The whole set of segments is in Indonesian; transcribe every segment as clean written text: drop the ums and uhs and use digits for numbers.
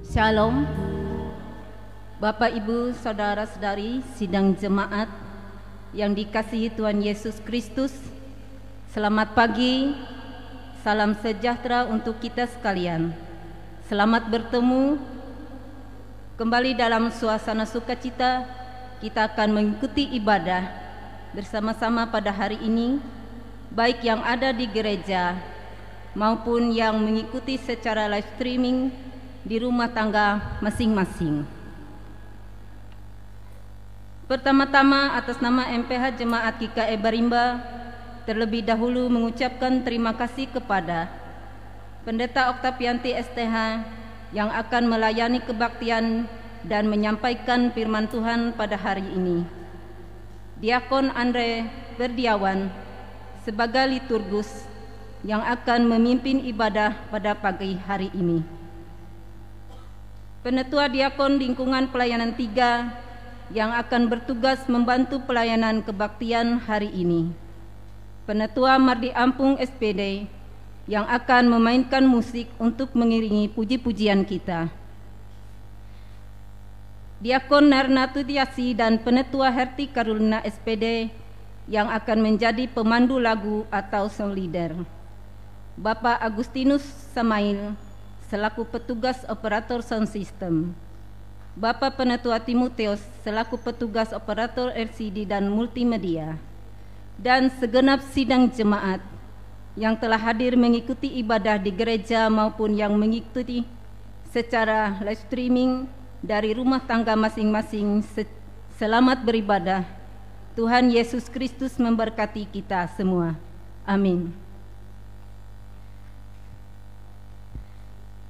Shalom, Bapak Ibu Saudara-saudari sidang jemaat yang dikasihi Tuhan Yesus Kristus. Selamat pagi, salam sejahtera untuk kita sekalian. Selamat bertemu kembali dalam suasana sukacita. Kita akan mengikuti ibadah bersama-sama pada hari ini, baik yang ada di gereja maupun yang mengikuti secara live streaming di rumah tangga masing-masing. Pertama-tama atas nama MPH Jemaat GKI Barimba, terlebih dahulu mengucapkan terima kasih kepada Pendeta Oktavianti STH yang akan melayani kebaktian dan menyampaikan firman Tuhan pada hari ini. Diakon Andre Berdiawan sebagai liturgus yang akan memimpin ibadah pada pagi hari ini. Penetua Diakon Lingkungan Pelayanan 3 yang akan bertugas membantu pelayanan kebaktian hari ini. Penetua Mardi Ampung SPD yang akan memainkan musik untuk mengiringi puji-pujian kita. Diakon Narna Tutiasi dan Penetua Herti Karulina SPD yang akan menjadi pemandu lagu atau song leader. Bapak Agustinus Samail selaku petugas operator sound system, Bapak Penetua Timoteus selaku petugas operator LCD dan multimedia, dan segenap sidang jemaat yang telah hadir mengikuti ibadah di gereja maupun yang mengikuti secara live streaming dari rumah tangga masing-masing. Selamat beribadah. Tuhan Yesus Kristus memberkati kita semua. Amin.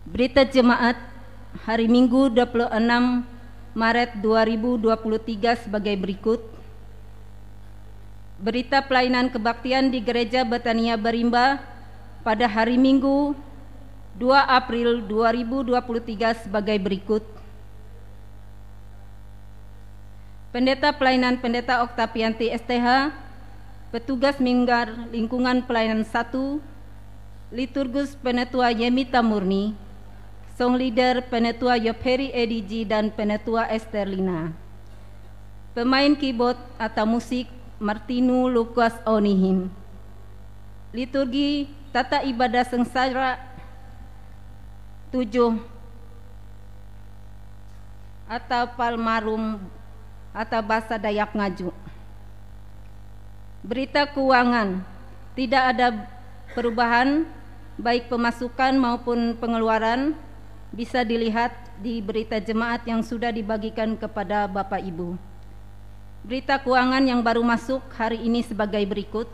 Berita jemaat hari Minggu 26 Maret 2023 sebagai berikut. Berita pelayanan kebaktian di Gereja Betania Barimba pada hari Minggu 2 April 2023 sebagai berikut. Pendeta Pelayanan Pendeta Oktavianti STH, Petugas Minggar Lingkungan Pelayanan 1, Liturgus Penetua Yemita Murni, Song Leader Penetua Yoperi EDG dan Penetua Esterlina. Pemain keyboard atau musik Martinu Lukas Onihin. Liturgi Tata Ibadah Sengsara 7 atau Palmarum atau bahasa Dayak Ngaju. Berita keuangan, tidak ada perubahan baik pemasukan maupun pengeluaran, bisa dilihat di berita jemaat yang sudah dibagikan kepada Bapak Ibu. Berita keuangan yang baru masuk hari ini sebagai berikut.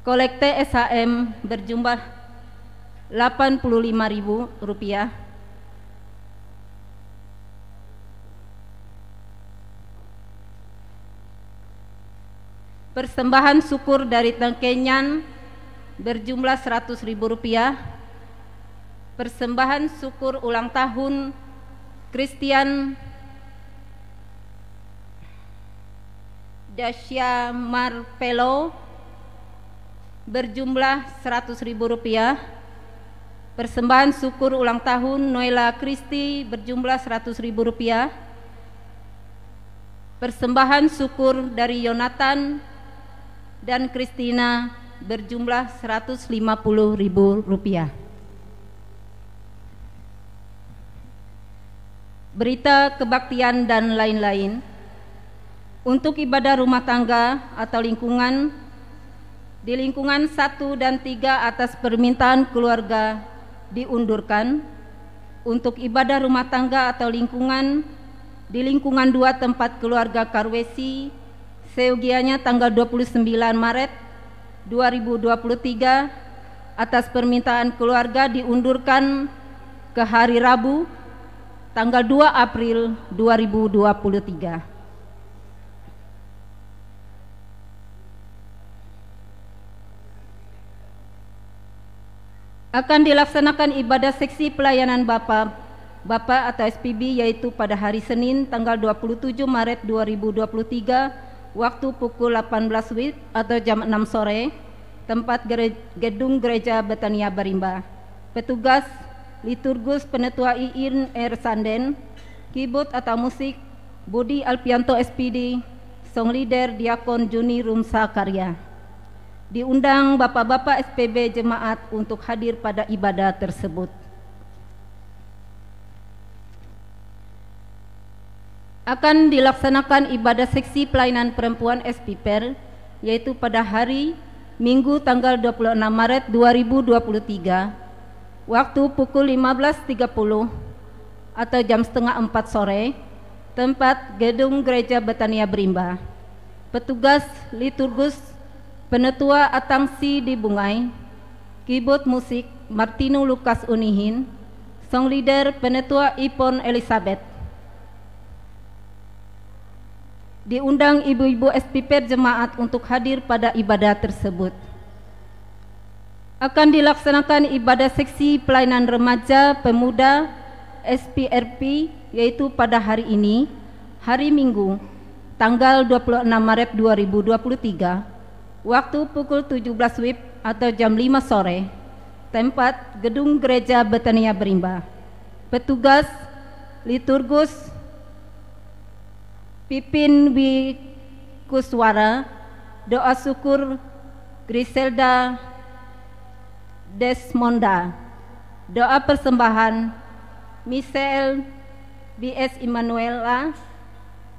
Kolekte SHM berjumlah Rp85.000. Persembahan syukur dari Tengkenyan berjumlah Rp100.000. Persembahan syukur ulang tahun Christian Dasya Marpelo berjumlah Rp100.000. Persembahan syukur ulang tahun Noela Kristi berjumlah Rp100.000. Persembahan syukur dari Yonatan dan Kristina berjumlah Rp150.000. Berita kebaktian dan lain-lain. Untuk ibadah rumah tangga atau lingkungan, di lingkungan 1 dan 3 atas permintaan keluarga diundurkan. Untuk ibadah rumah tangga atau lingkungan, di lingkungan 2 tempat keluarga Karwesi, seyogianya tanggal 29 Maret 2023 atas permintaan keluarga diundurkan ke hari Rabu tanggal 2 April 2023. Akan dilaksanakan ibadah seksi pelayanan Bapak atau SPB yaitu pada hari Senin tanggal 27 Maret 2023 waktu pukul 18 WIB atau jam 6 sore, tempat gedung Gereja Betania Barimba. Petugas Liturgus Penetua Iin R. Sanden, keyboard atau musik Budi Alpianto SPD, song leader Diakon Juni Rumsa Karya. Diundang Bapak-Bapak SPB Jemaat untuk hadir pada ibadah tersebut. Akan dilaksanakan ibadah seksi pelayanan perempuan SPPER, yaitu pada hari Minggu tanggal 26 Maret 2023, waktu pukul 15.30 atau jam setengah 4 sore, tempat Gedung Gereja Betania Berimba. Petugas liturgus Penetua Atangsi di Bungai, keyboard musik Martino Lukas Unihin, song leader Penetua Ipon Elizabeth. Diundang ibu-ibu SPPER Jemaat untuk hadir pada ibadah tersebut. Akan dilaksanakan ibadah seksi pelayanan remaja pemuda SPRP, yaitu pada hari ini, hari Minggu, tanggal 26 Maret 2023, waktu pukul 17 WIB atau jam 5 sore, tempat Gedung Gereja Betania Berimba. Petugas liturgus Pipin W. Kuswara, doa syukur Griselda Desmonda, doa persembahan Michelle B.S. Immanuela,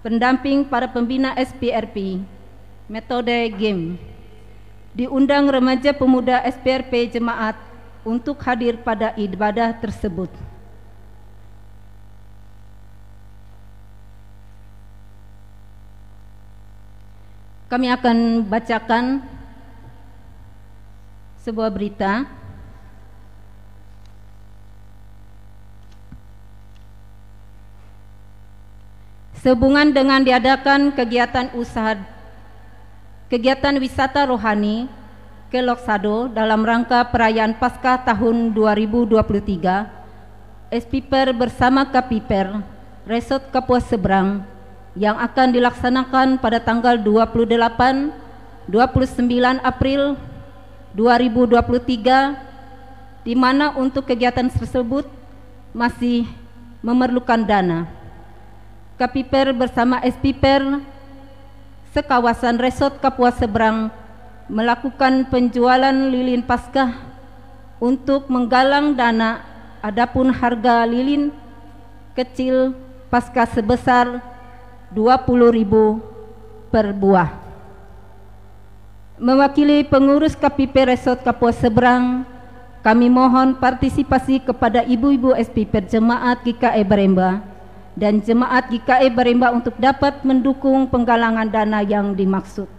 pendamping para pembina SPRP, metode game. Diundang remaja pemuda SPRP Jemaat untuk hadir pada ibadah tersebut. Kami akan bacakan sebuah berita. Sehubungan dengan diadakan kegiatan wisata rohani ke Loksado dalam rangka perayaan Paskah tahun 2023, SPPER bersama KPIPER Resort Kapuas Seberang yang akan dilaksanakan pada tanggal 28-29 April 2023, di mana untuk kegiatan tersebut masih memerlukan dana. KPIPER bersama SPPER sekawasan Resort Kapuas Seberang melakukan penjualan lilin Paskah untuk menggalang dana. Adapun harga lilin kecil Paskah sebesar 20.000 per buah. Mewakili pengurus KPIPER Resort Kapuas Seberang, kami mohon partisipasi kepada ibu-ibu SPPER Jemaat GKE Baremba dan Jemaat GKE Baremba untuk dapat mendukung penggalangan dana yang dimaksud.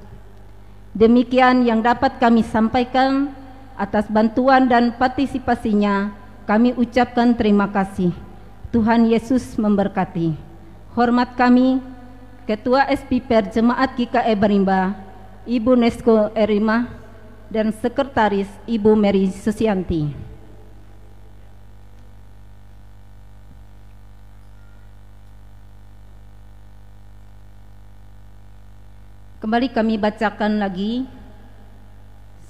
Demikian yang dapat kami sampaikan. Atas bantuan dan partisipasinya kami ucapkan terima kasih. Tuhan Yesus memberkati. Hormat kami Ketua SPPER Jemaat GKE Baremba, Ibu Nesko Erima, dan Sekretaris Ibu Mary Susianti. Kembali kami bacakan lagi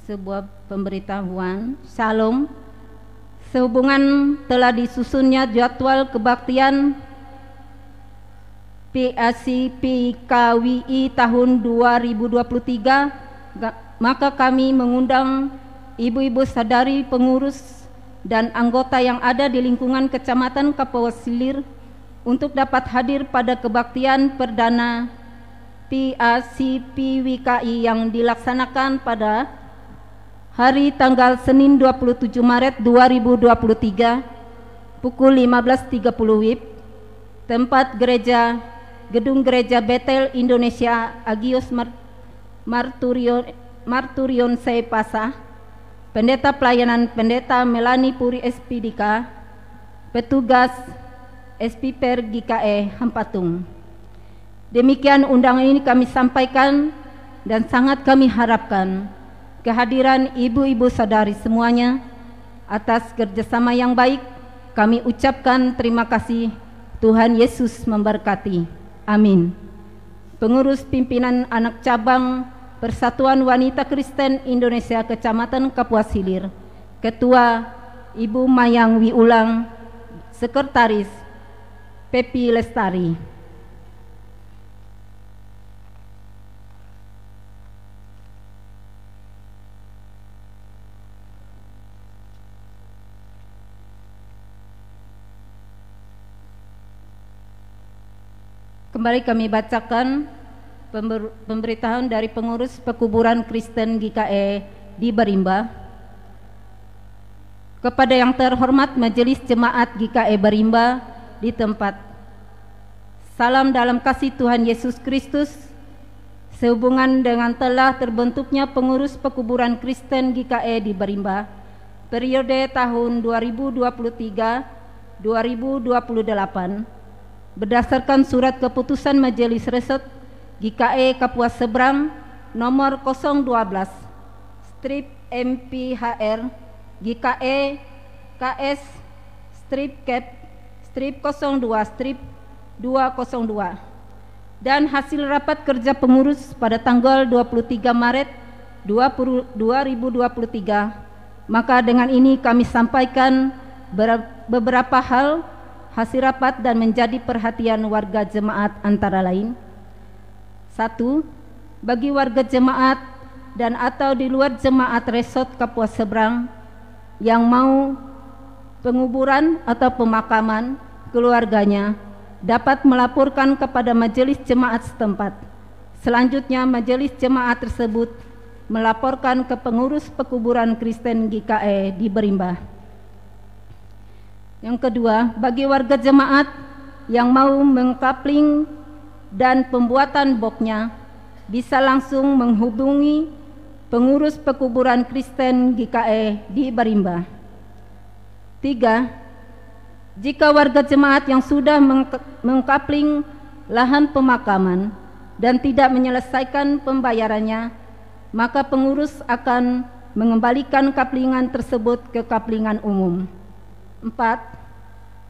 sebuah pemberitahuan. Shalom. Sehubungan telah disusunnya jadwal kebaktian PACPKWI tahun 2023, maka kami mengundang ibu-ibu sadari, pengurus, dan anggota yang ada di lingkungan Kecamatan Kapuas Silir untuk dapat hadir pada kebaktian perdana PACPWKI yang dilaksanakan pada hari tanggal Senin 27 Maret 2023 pukul 15.30 WIB, tempat Gedung Gereja Betel Indonesia Agios Marturion Sepasa. Pendeta Pelayanan Pendeta Melani Puri SPDK, petugas SPPER GKE Hampatung. Demikian undangan ini kami sampaikan dan sangat kami harapkan kehadiran ibu-ibu sadari semuanya. Atas kerjasama yang baik kami ucapkan terima kasih. Tuhan Yesus memberkati. Amin. Pengurus pimpinan anak cabang Persatuan Wanita Kristen Indonesia Kecamatan Kapuas Hilir, Ketua Ibu Mayang Wiulang, Sekretaris Pepi Lestari. Kembali kami bacakan pemberitahuan dari pengurus Pekuburan Kristen GKE di Barimba. Kepada yang terhormat Majelis Jemaat GKE Barimba di tempat. Salam dalam kasih Tuhan Yesus Kristus. Sehubungan dengan telah terbentuknya pengurus Pekuburan Kristen GKE di Barimba periode tahun 2023-2028 berdasarkan surat keputusan Majelis Resort GKE Kapuas Seberang nomor 012 strip MPHR GKE KS strip Cap strip 02 strip 202 dan hasil rapat kerja pengurus pada tanggal 23 Maret 2023, maka dengan ini kami sampaikan beberapa hal hasil rapat dan menjadi perhatian warga jemaat antara lain. 1. Bagi warga jemaat dan atau di luar jemaat Resort Kapuas Seberang yang mau penguburan atau pemakaman keluarganya dapat melaporkan kepada majelis jemaat setempat. Selanjutnya majelis jemaat tersebut melaporkan ke pengurus Pekuburan Kristen GKE di Barimba. Yang kedua, bagi warga jemaat yang mau mengkapling dan pembuatan boxnya bisa langsung menghubungi pengurus Pekuburan Kristen GKE di Barimba. 3. Jika warga jemaat yang sudah mengkapling lahan pemakaman dan tidak menyelesaikan pembayarannya, maka pengurus akan mengembalikan kaplingan tersebut ke kaplingan umum. 4.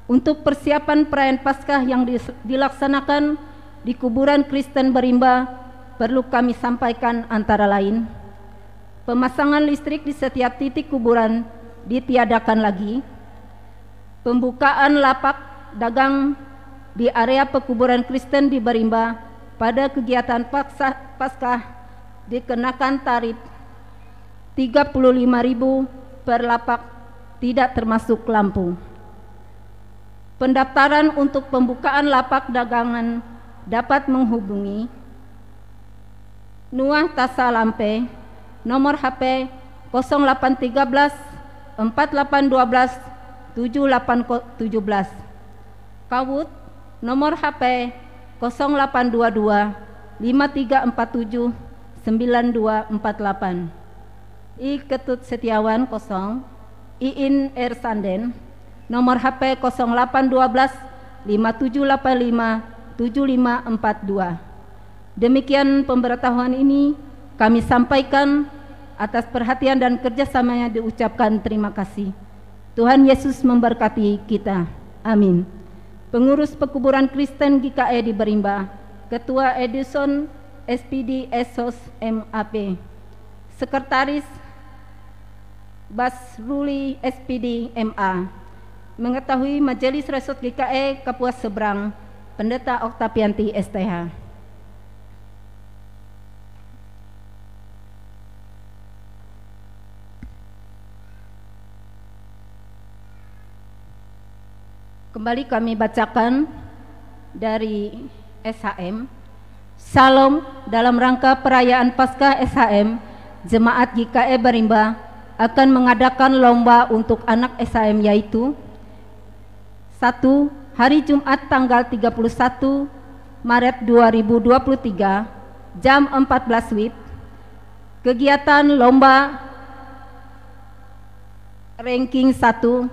Untuk persiapan perayaan Paskah yang dilaksanakan di kuburan Kristen Barimba, perlu kami sampaikan antara lain: pemasangan listrik di setiap titik kuburan ditiadakan lagi, pembukaan lapak dagang di area pekuburan Kristen di Barimba pada kegiatan Paskah dikenakan tarif 35.000 per lapak tidak termasuk lampu. Pendaftaran untuk pembukaan lapak dagangan dapat menghubungi Nuah Tasa Lampe, nomor HP 0813 4812 7817, Kawut nomor HP 0822 5347 9248, I Ketut Setiawan 0, Iin Ersanden nomor HP 0812 5785 7542. Demikian pemberitahuan ini kami sampaikan. Atas perhatian dan kerjasamanya diucapkan terima kasih. Tuhan Yesus memberkati kita. Amin. Pengurus Pekuburan Kristen GKE di Barimba, Ketua Edison SPD Esos MAP, Sekretaris Basruli SPD MA. Mengetahui Majelis Resort GKE Kapuas Seberang, Pendeta Oktavianti STH. Kembali kami bacakan dari SHM. Salam dalam rangka perayaan Paskah SHM, Jemaat GKE Barimba akan mengadakan lomba untuk anak SHM, yaitu 1. Hari Jumat tanggal 31 Maret 2023 jam 14 WIB, kegiatan lomba ranking 1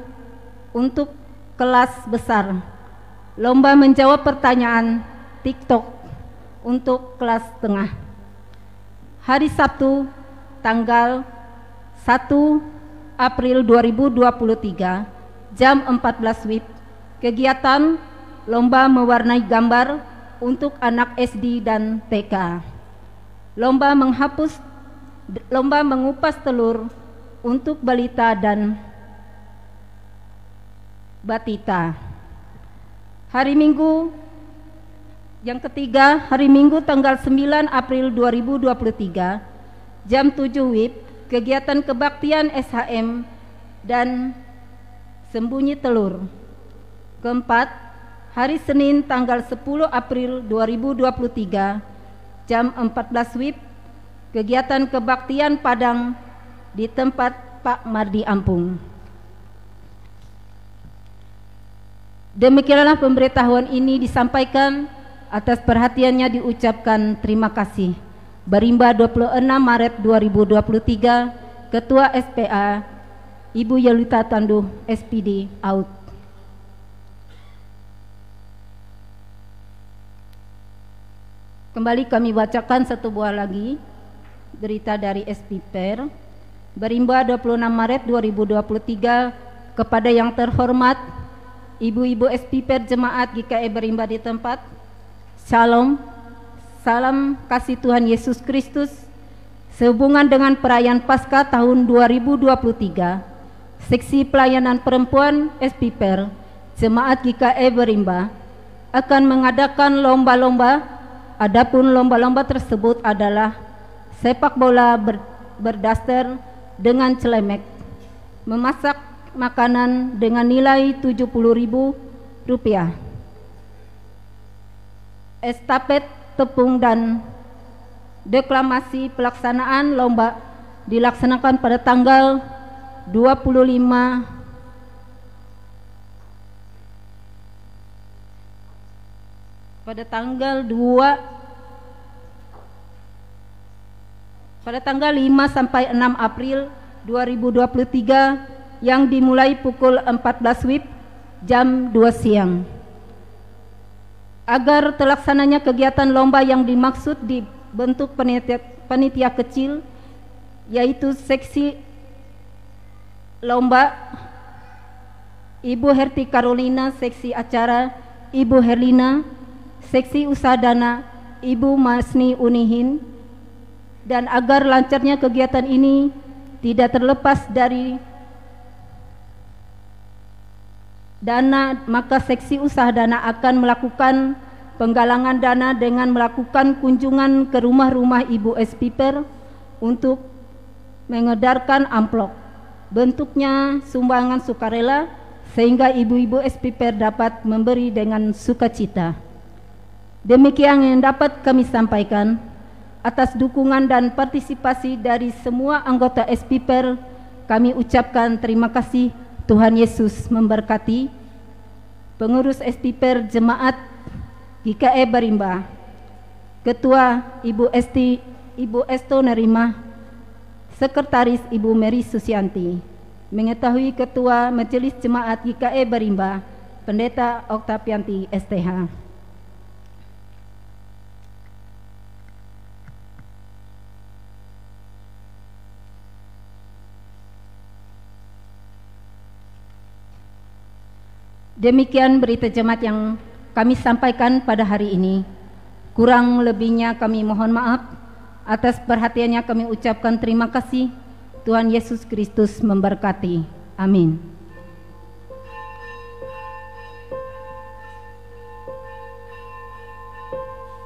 untuk kelas besar, lomba menjawab pertanyaan TikTok untuk kelas tengah. Hari Sabtu tanggal 1 April 2023 jam 14 WIB, kegiatan lomba mewarnai gambar untuk anak SD dan TK, lomba mengupas telur untuk balita dan Batita. Hari Minggu yang ketiga, hari Minggu tanggal 9 April 2023, jam 7 WIB, kegiatan kebaktian SHM dan sembunyi telur. Keempat, hari Senin tanggal 10 April 2023, jam 14 WIB, kegiatan kebaktian Padang di tempat Pak Mardi Ampung. Demikianlah pemberitahuan ini disampaikan, atas perhatiannya diucapkan terima kasih. Berimba 26 Maret 2023, Ketua SPA Ibu Yolita Tanduh, SPD, out. Kembali kami bacakan satu buah lagi berita dari SPPR. Berimba 26 Maret 2023, kepada yang terhormat Ibu-ibu SPPR Jemaat GKI Berimba di tempat, Shalom, salam kasih Tuhan Yesus Kristus. Sehubungan dengan perayaan Paskah tahun 2023, Seksi Pelayanan Perempuan SPPR Jemaat GKI Berimba akan mengadakan lomba-lomba. Adapun lomba-lomba tersebut adalah sepak bola berdaster dengan celemek, memasak makanan dengan nilai Rp70.000, estafet tepung dan deklamasi. Pelaksanaan lomba dilaksanakan pada tanggal 5 sampai 6 April 2023 yang dimulai pukul 14 WIB jam 2 siang. Agar terlaksananya kegiatan lomba yang dimaksud dibentuk panitia kecil, yaitu seksi lomba Ibu Herti Carolina, seksi acara Ibu Herlina, seksi usaha dana Ibu Masni Unihin. Dan agar lancarnya kegiatan ini tidak terlepas dari dana, maka seksi usaha dana akan melakukan penggalangan dana dengan melakukan kunjungan ke rumah-rumah ibu SPPR untuk mengedarkan amplop. Bentuknya sumbangan sukarela sehingga ibu-ibu SPPR dapat memberi dengan sukacita. Demikian yang dapat kami sampaikan. Atas dukungan dan partisipasi dari semua anggota SPPR, kami ucapkan terima kasih. Tuhan Yesus memberkati. Pengurus SPPR Jemaat GKI Berimba, Ketua Ibu Esto Nerima, Sekretaris Ibu Mary Susianti. Mengetahui Ketua Majelis Jemaat GKI Berimba, Pendeta Oktavianti STH. Demikian berita jemaat yang kami sampaikan pada hari ini. Kurang lebihnya kami mohon maaf. Atas perhatiannya kami ucapkan terima kasih. Tuhan Yesus Kristus memberkati. Amin.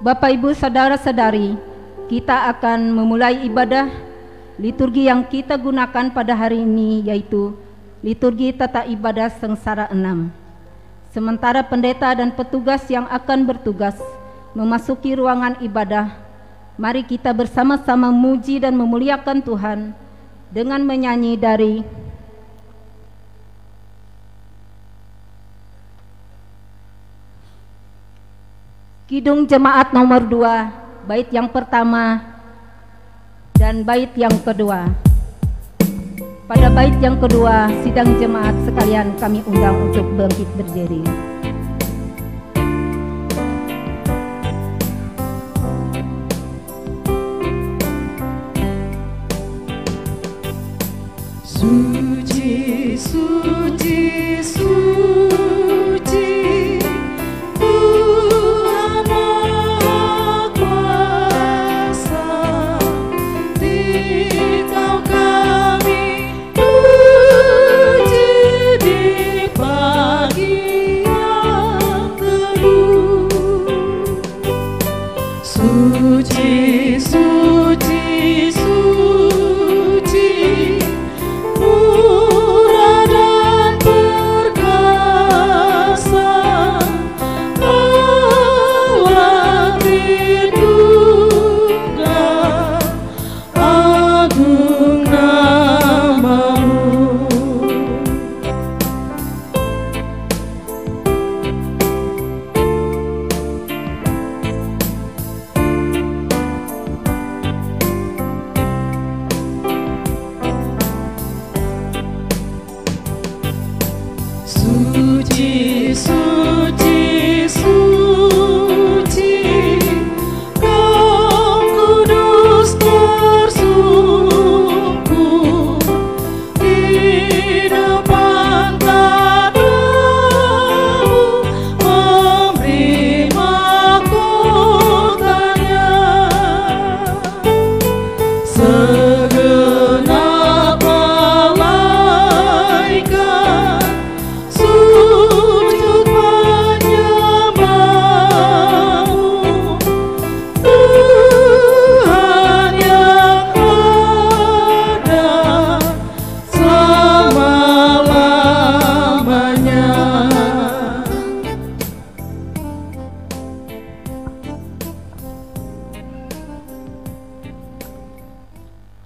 Bapak, Ibu, saudara-saudari, kita akan memulai ibadah liturgi yang kita gunakan pada hari ini, yaitu liturgi tata ibadah sengsara 6. Sementara pendeta dan petugas yang akan bertugas memasuki ruangan ibadah, mari kita bersama-sama memuji dan memuliakan Tuhan dengan menyanyi dari Kidung Jemaat nomor 2, bait yang pertama dan bait yang kedua. Pada bait yang kedua, sidang jemaat sekalian kami undang untuk bangkit berdiri. Suci, suci, suci, Tuhan Maha Kuasa, Dikau kami puji di pagi.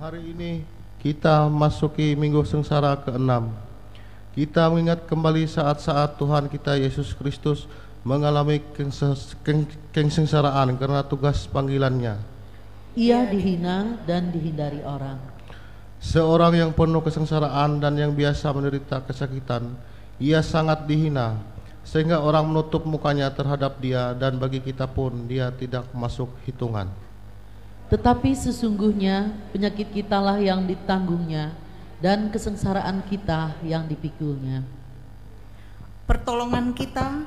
Hari ini kita masuki minggu sengsara ke-6. Kita mengingat kembali saat-saat Tuhan kita Yesus Kristus mengalami kesengsaraan karena tugas panggilannya. Ia dihina dan dihindari orang. Seorang yang penuh kesengsaraan dan yang biasa menderita kesakitan, ia sangat dihina, sehingga orang menutup mukanya terhadap dia, dan bagi kita pun dia tidak masuk hitungan. Tetapi sesungguhnya penyakit kitalah yang ditanggungnya, dan kesengsaraan kita yang dipikulnya. Pertolongan kita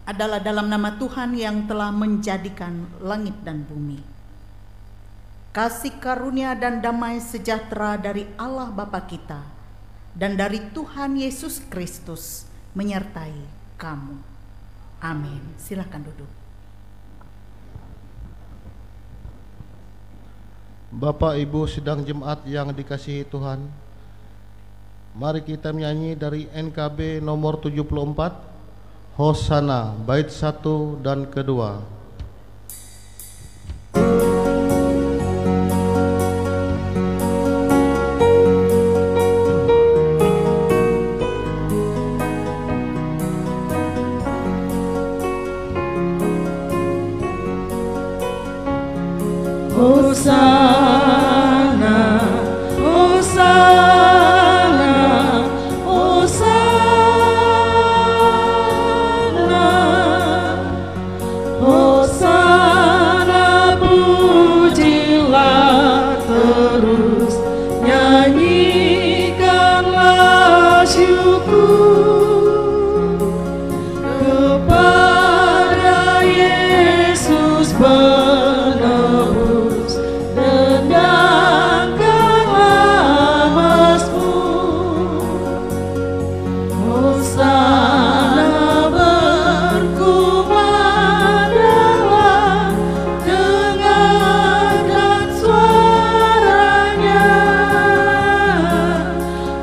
adalah dalam nama Tuhan yang telah menjadikan langit dan bumi. Kasih karunia dan damai sejahtera dari Allah Bapa kita dan dari Tuhan Yesus Kristus menyertai kamu. Amin. Silakan duduk. Bapak Ibu sidang jemaat yang dikasihi Tuhan, mari kita menyanyi dari NKB nomor 74, Hosana, bait 1 dan kedua. Hosana, Hosana, Hosana, Hosana, pujilah terus, nyanyikanlah syukur kepada Yesus penebus. Dendangkanlah mazmur, Hosana berkumandanglah, dengarkan suaranya.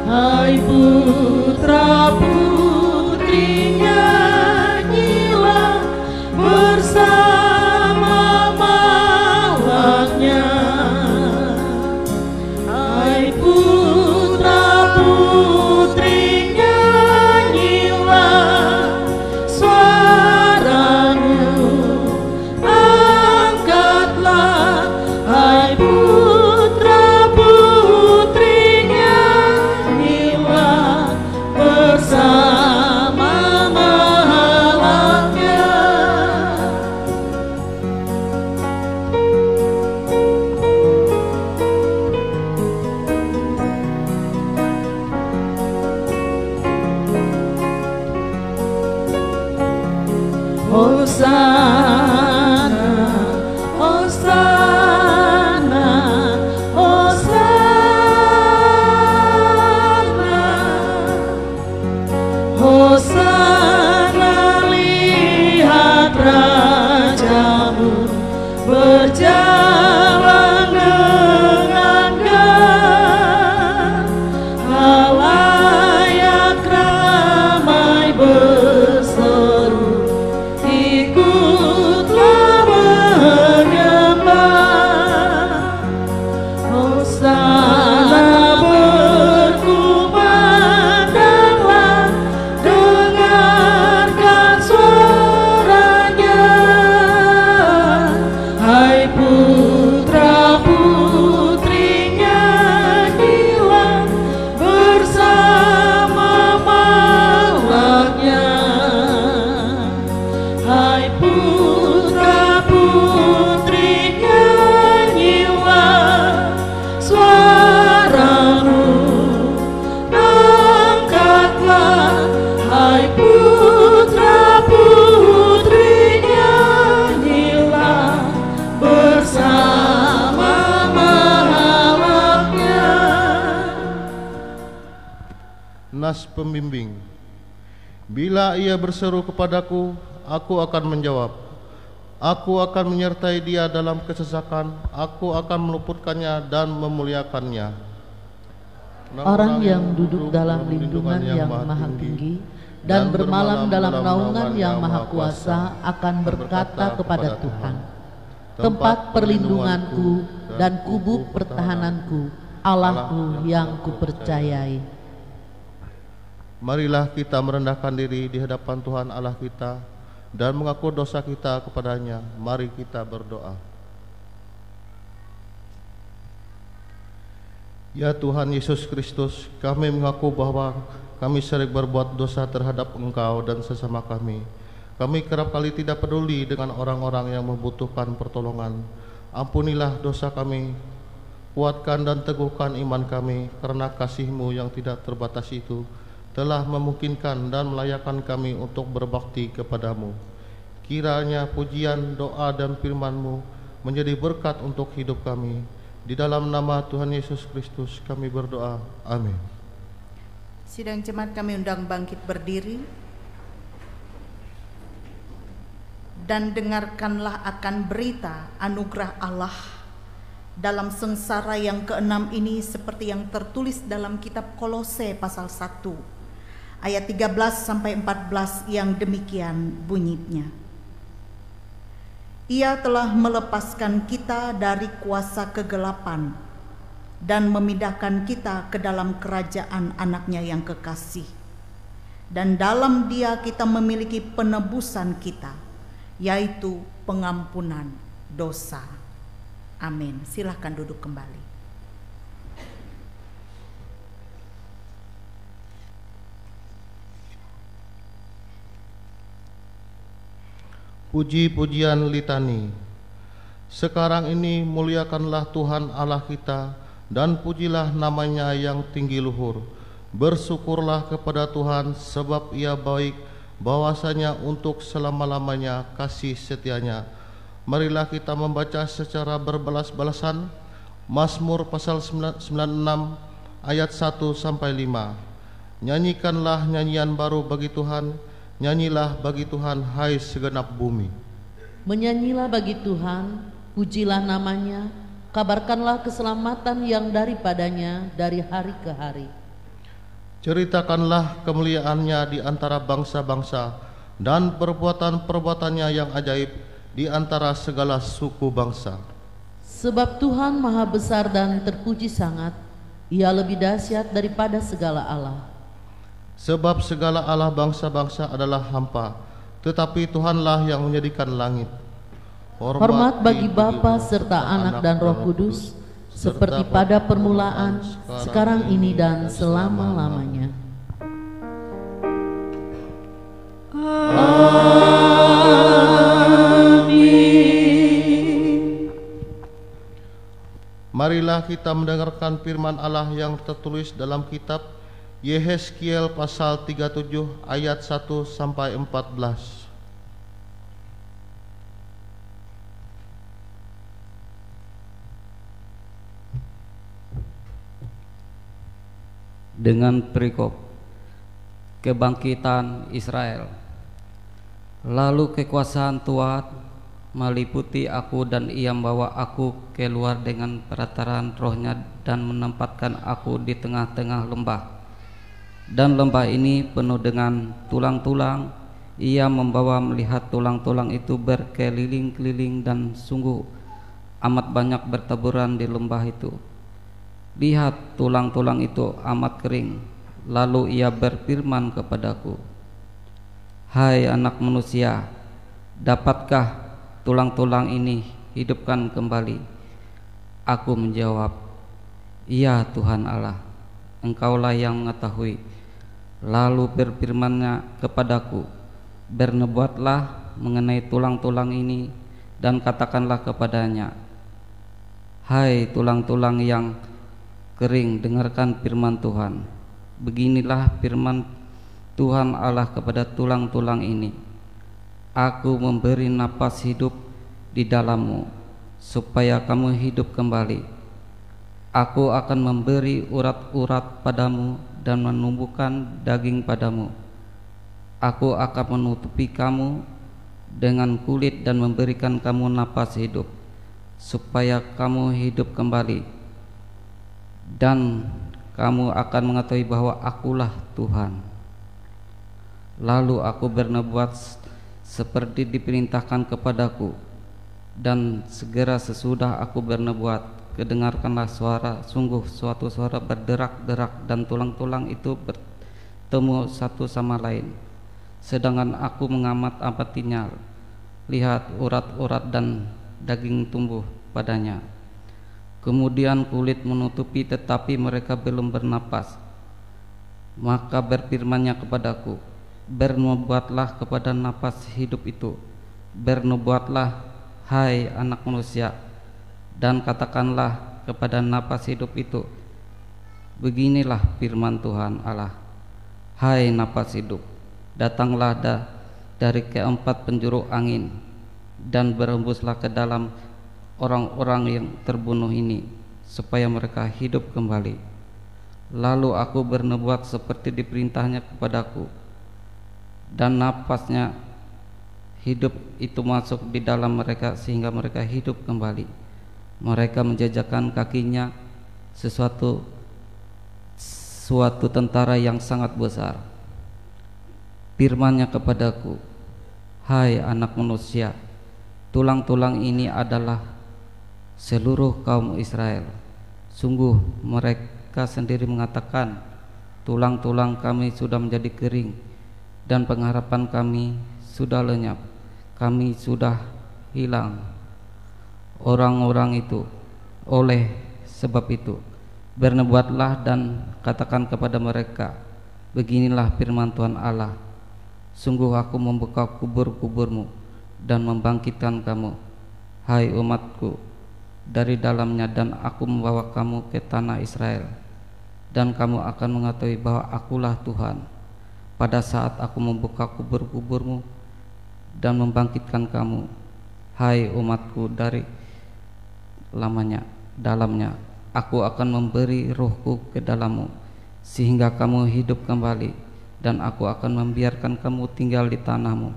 Hai putra putri nyanyilah bersama malaknya. Hai putra putri nyanyilah suaramu, angkatlah. Hai putra putri nyanyilah bersama malaknya. Hosana, Hosana, Hosana, Hosana, lihat rajamu berjalan dengan halayak ramai berseru, ikut nas pembimbing. Bila ia berseru kepadaku, aku akan menjawab. Aku akan menyertai dia dalam kesesakan, aku akan meluputkannya dan memuliakannya. Orang yang duduk dalam lindungan yang maha tinggi dan bermalam dalam naungan yang maha kuasa akan berkata kepada Tuhan, tempat perlindunganku dan kubu pertahananku, Allahku yang kupercayai. Marilah kita merendahkan diri di hadapan Tuhan Allah kita dan mengaku dosa kita kepadanya. Mari kita berdoa. Ya Tuhan Yesus Kristus, kami mengaku bahwa kami sering berbuat dosa terhadap Engkau dan sesama kami. Kami kerap kali tidak peduli dengan orang-orang yang membutuhkan pertolongan. Ampunilah dosa kami, kuatkan dan teguhkan iman kami, karena kasih-Mu yang tidak terbatas itu telah memungkinkan dan melayakkan kami untuk berbakti kepadamu. Kiranya pujian, doa dan firman-Mu menjadi berkat untuk hidup kami. Di dalam nama Tuhan Yesus Kristus kami berdoa. Amin. Sidang jemaat kami undang bangkit berdiri dan dengarkanlah akan berita anugerah Allah dalam sengsara yang ke-6 ini, seperti yang tertulis dalam kitab Kolose pasal 1 ayat 13 sampai 14 yang demikian bunyinya. Ia telah melepaskan kita dari kuasa kegelapan dan memindahkan kita ke dalam kerajaan anaknya yang kekasih. Dan dalam Dia kita memiliki penebusan kita, yaitu pengampunan dosa. Amin. Silahkan duduk kembali. Puji-pujian litani. Sekarang ini muliakanlah Tuhan Allah kita dan pujilah namanya yang tinggi luhur. Bersyukurlah kepada Tuhan sebab Ia baik, bahwasanya untuk selama-lamanya kasih setianya. Marilah kita membaca secara berbalas-balasan Mazmur pasal 96 ayat 1 sampai 5. Nyanyikanlah nyanyian baru bagi Tuhan, nyanyilah bagi Tuhan hai segenap bumi. Menyanyilah bagi Tuhan, pujilah namanya, kabarkanlah keselamatan yang daripadanya dari hari ke hari. Ceritakanlah kemuliaannya di antara bangsa-bangsa dan perbuatan-perbuatannya yang ajaib di antara segala suku bangsa. Sebab Tuhan maha besar dan terpuji sangat, Ia lebih dahsyat daripada segala Allah. Sebab segala Allah bangsa-bangsa adalah hampa, tetapi Tuhanlah yang menjadikan langit. Hormat bagi Bapa serta Anak dan Roh Kudus, seperti pada permulaan, sekarang ini dan selama-lamanya. Amin. Marilah kita mendengarkan firman Allah yang tertulis dalam kitab Yehezkiel pasal 37 ayat 1 sampai 14. Dengan perikop kebangkitan Israel. Lalu kekuasaan Tuhan meliputi aku dan Ia membawa aku keluar dengan peraturan Roh-Nya dan menempatkan aku di tengah-tengah lembah. Dan lembah ini penuh dengan tulang-tulang. Ia membawa melihat tulang-tulang itu berkeliling-keliling dan sungguh amat banyak bertaburan di lembah itu. Lihat, tulang-tulang itu amat kering. Lalu Ia berfirman kepadaku, hai anak manusia, dapatkah tulang-tulang ini hidupkan kembali? Aku menjawab, iya Tuhan Allah, Engkaulah yang mengetahui. Lalu berfirman-Nya kepadaku, bernubuatlah mengenai tulang-tulang ini dan katakanlah kepadanya, hai tulang-tulang yang kering, dengarkan firman Tuhan. Beginilah firman Tuhan Allah kepada tulang-tulang ini, aku memberi napas hidup di dalammu supaya kamu hidup kembali. Aku akan memberi urat-urat padamu dan menumbuhkan daging padamu. Aku akan menutupi kamu dengan kulit dan memberikan kamu napas hidup, supaya kamu hidup kembali, dan kamu akan mengetahui bahwa Akulah Tuhan. Lalu aku bernubuat seperti diperintahkan kepadaku, dan segera sesudah aku bernubuat, kedengarkanlah suara, sungguh suatu suara berderak-derak, dan tulang-tulang itu bertemu satu sama lain. Sedangkan aku mengamatinya, lihat urat-urat dan daging tumbuh padanya. Kemudian kulit menutupi, tetapi mereka belum bernapas. Maka berfirman-Nya kepadaku, bernubuatlah kepada napas hidup itu, bernubuatlah, hai anak manusia, dan katakanlah kepada napas hidup itu, beginilah firman Tuhan Allah, hai napas hidup, datanglah dari keempat penjuru angin, dan berhembuslah ke dalam orang-orang yang terbunuh ini, supaya mereka hidup kembali. Lalu aku bernubuat seperti diperintahnya kepadaku, dan napasnya hidup itu masuk di dalam mereka, sehingga mereka hidup kembali. Mereka menjajakan kakinya suatu tentara yang sangat besar. Firman-Nya kepadaku, hai anak manusia, tulang-tulang ini adalah seluruh kaum Israel. Sungguh mereka sendiri mengatakan, tulang-tulang kami sudah menjadi kering, dan pengharapan kami sudah lenyap, kami sudah hilang. Orang-orang itu, oleh sebab itu, bernubuatlah dan katakan kepada mereka, beginilah firman Tuhan Allah, sungguh aku membuka kubur-kuburmu dan membangkitkan kamu, hai umatku, dari dalamnya, dan aku membawa kamu ke tanah Israel, dan kamu akan mengetahui bahwa Akulah Tuhan, pada saat aku membuka kubur-kuburmu dan membangkitkan kamu, hai umatku, dari dalamnya. Aku akan memberi rohku ke dalammu, sehingga kamu hidup kembali, dan aku akan membiarkan kamu tinggal di tanahmu,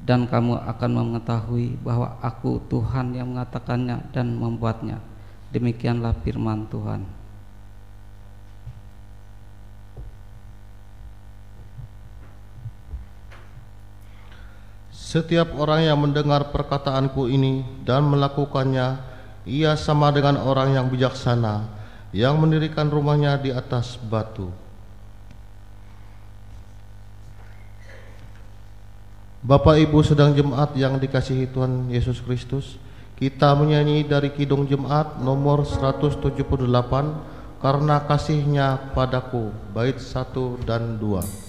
dan kamu akan mengetahui bahwa Aku Tuhan yang mengatakannya dan membuatnya. Demikianlah firman Tuhan. Setiap orang yang mendengar perkataanku ini dan melakukannya, ia sama dengan orang yang bijaksana yang mendirikan rumahnya di atas batu. Bapak Ibu sedang jemaat yang dikasihi Tuhan Yesus Kristus, kita menyanyi dari Kidung Jemaat nomor 178, Karena Kasih-Nya Padaku, bait 1 dan 2.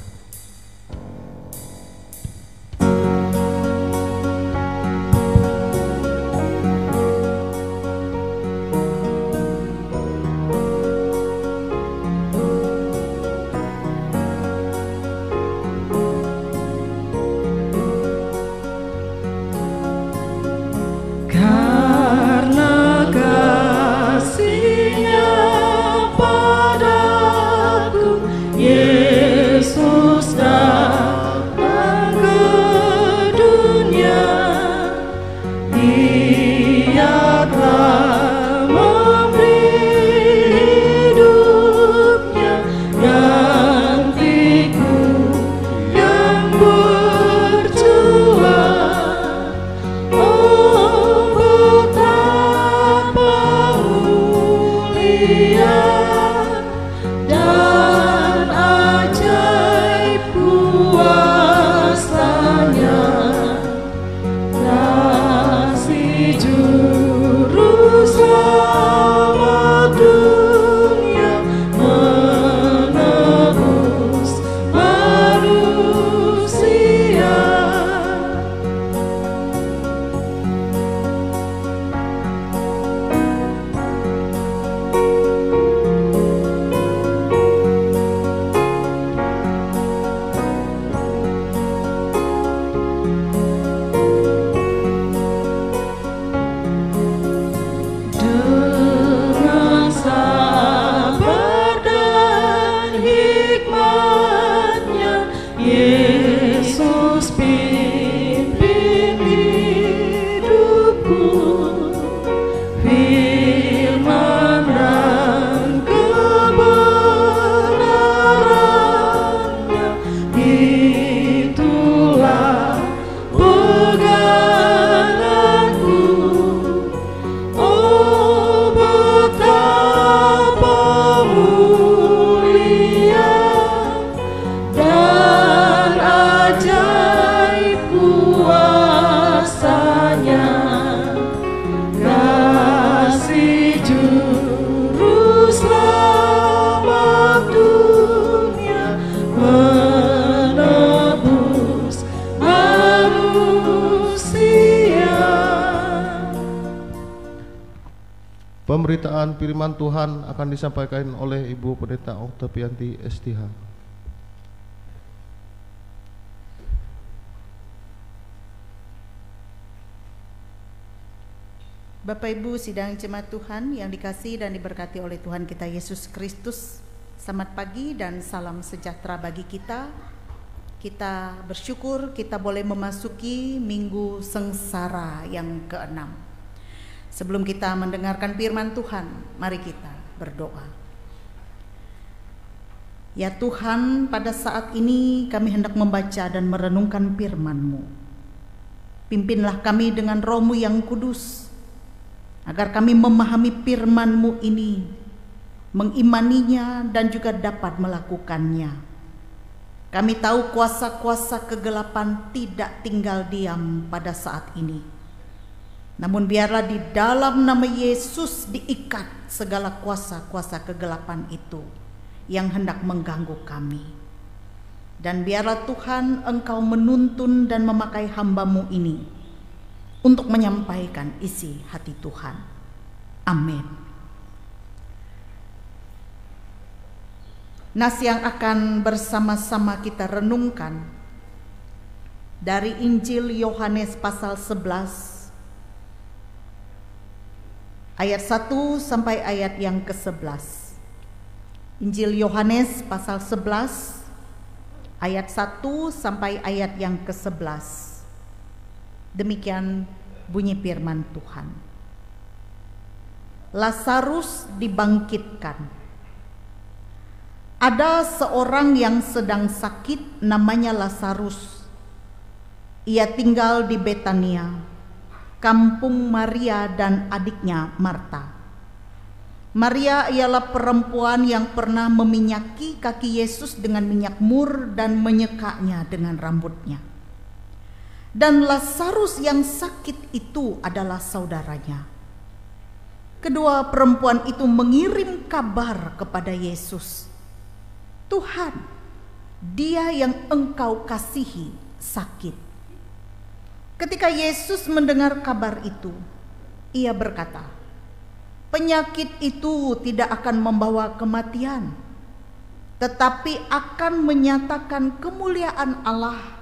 Yesus Pemberitaan firman Tuhan akan disampaikan oleh Ibu Pendeta Oktavianti STH. Bapak Ibu sidang jemaat Tuhan yang dikasihi dan diberkati oleh Tuhan kita Yesus Kristus, selamat pagi dan salam sejahtera bagi kita. Kita bersyukur kita boleh memasuki minggu sengsara yang ke-6. Sebelum kita mendengarkan firman Tuhan, mari kita berdoa. Ya Tuhan, pada saat ini kami hendak membaca dan merenungkan firman-Mu. Pimpinlah kami dengan Roh-Mu yang kudus, agar kami memahami firman-Mu ini, mengimaninya dan juga dapat melakukannya. Kami tahu kuasa-kuasa kegelapan tidak tinggal diam pada saat ini. Namun biarlah di dalam nama Yesus diikat segala kuasa-kuasa kegelapan itu yang hendak mengganggu kami. Dan biarlah Tuhan Engkau menuntun dan memakai hamba-Mu ini untuk menyampaikan isi hati Tuhan. Amin. Nas yang akan bersama-sama kita renungkan dari Injil Yohanes pasal 11 ayat 1 sampai ayat yang ke-11. Injil Yohanes pasal 11 ayat 1 sampai ayat yang ke-11. Demikian bunyi firman Tuhan. Lazarus dibangkitkan. Ada seorang yang sedang sakit namanya Lazarus. Ia tinggal di Betania, kampung Maria dan adiknya Marta. Maria ialah perempuan yang pernah meminyaki kaki Yesus dengan minyak mur dan menyekanya dengan rambutnya. Dan Lazarus yang sakit itu adalah saudaranya. Kedua perempuan itu mengirim kabar kepada Yesus, Tuhan, dia yang Engkau kasihi sakit. Ketika Yesus mendengar kabar itu, ia berkata, penyakit itu tidak akan membawa kematian, tetapi akan menyatakan kemuliaan Allah.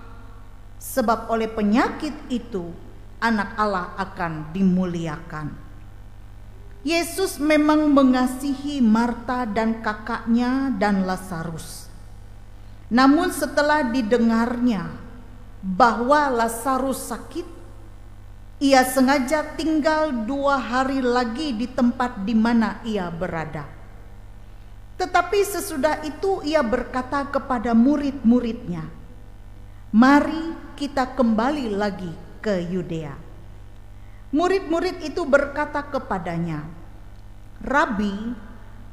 Sebab oleh penyakit itu anak Allah akan dimuliakan. Yesus memang mengasihi Marta dan kakaknya dan Lazarus. Namun setelah didengarnya bahwa Lazarus sakit, ia sengaja tinggal 2 hari lagi di tempat di mana ia berada. Tetapi sesudah itu ia berkata kepada murid-muridnya, mari kita kembali lagi ke Yudea. Murid-murid itu berkata kepadanya, Rabi,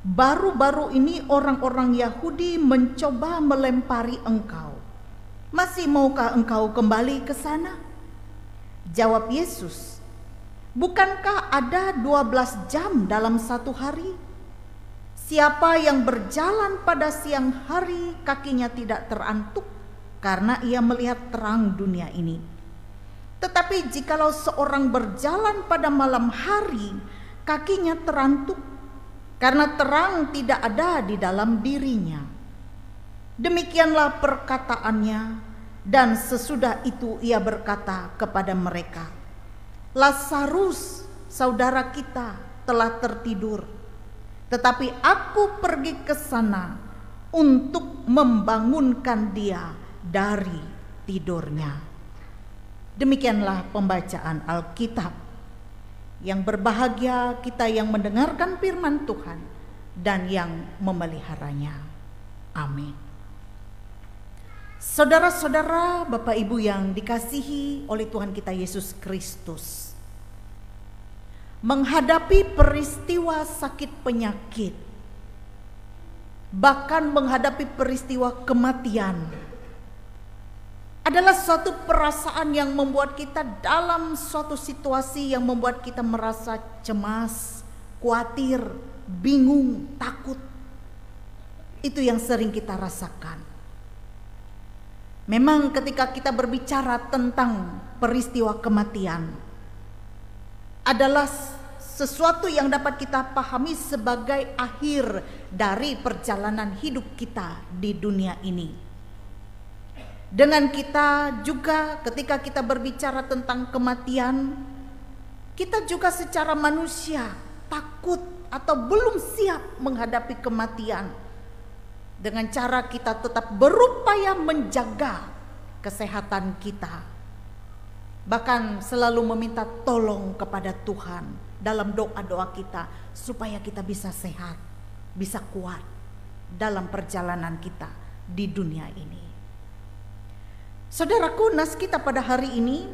baru-baru ini orang-orang Yahudi mencoba melempari engkau. Masih maukah engkau kembali ke sana? Jawab Yesus, bukankah ada 12 jam dalam satu hari? Siapa yang berjalan pada siang hari kakinya tidak terantuk, karena ia melihat terang dunia ini. Tetapi jikalau seorang berjalan pada malam hari, kakinya terantuk, karena terang tidak ada di dalam dirinya. Demikianlah perkataannya, dan sesudah itu ia berkata kepada mereka, Lazarus, saudara kita, telah tertidur, tetapi aku pergi ke sana untuk membangunkan dia dari tidurnya. Demikianlah pembacaan Alkitab. Yang berbahagia kita yang mendengarkan firman Tuhan dan yang memeliharanya. Amin. Saudara-saudara, Bapak Ibu yang dikasihi oleh Tuhan kita Yesus Kristus, menghadapi peristiwa sakit penyakit, bahkan menghadapi peristiwa kematian, adalah suatu perasaan yang membuat kita dalam suatu situasi yang membuat kita merasa cemas, khawatir, bingung, takut. Itu yang sering kita rasakan. Memang ketika kita berbicara tentang peristiwa kematian, adalah sesuatu yang dapat kita pahami sebagai akhir dari perjalanan hidup kita di dunia ini. Dengan kita juga ketika kita berbicara tentang kematian, kita juga secara manusia takut atau belum siap menghadapi kematian. Dengan cara kita tetap berupaya menjaga kesehatan kita. Bahkan selalu meminta tolong kepada Tuhan dalam doa-doa kita supaya kita bisa sehat, bisa kuat dalam perjalanan kita di dunia ini. Saudaraku, nas kita pada hari ini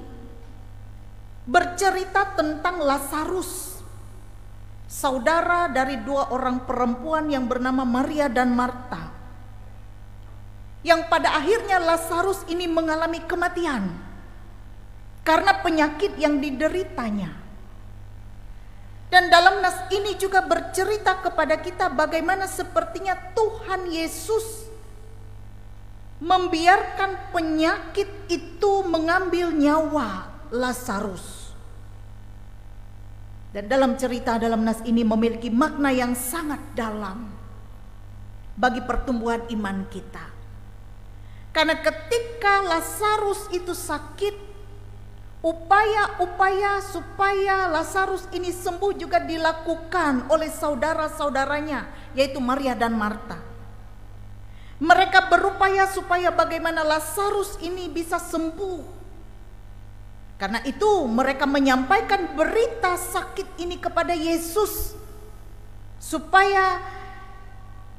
bercerita tentang Lazarus, saudara dari dua orang perempuan yang bernama Maria dan Marta, yang pada akhirnya Lazarus ini mengalami kematian karena penyakit yang dideritanya. Dan dalam nas ini juga bercerita kepada kita bagaimana sepertinya Tuhan Yesus membiarkan penyakit itu mengambil nyawa Lazarus. Dan dalam cerita dalam nas ini memiliki makna yang sangat dalam bagi pertumbuhan iman kita. Karena ketika Lazarus itu sakit, upaya-upaya supaya Lazarus ini sembuh juga dilakukan oleh saudara-saudaranya, yaitu Maria dan Marta. Mereka berupaya supaya bagaimana Lazarus ini bisa sembuh. Karena itu mereka menyampaikan berita sakit ini kepada Yesus, supaya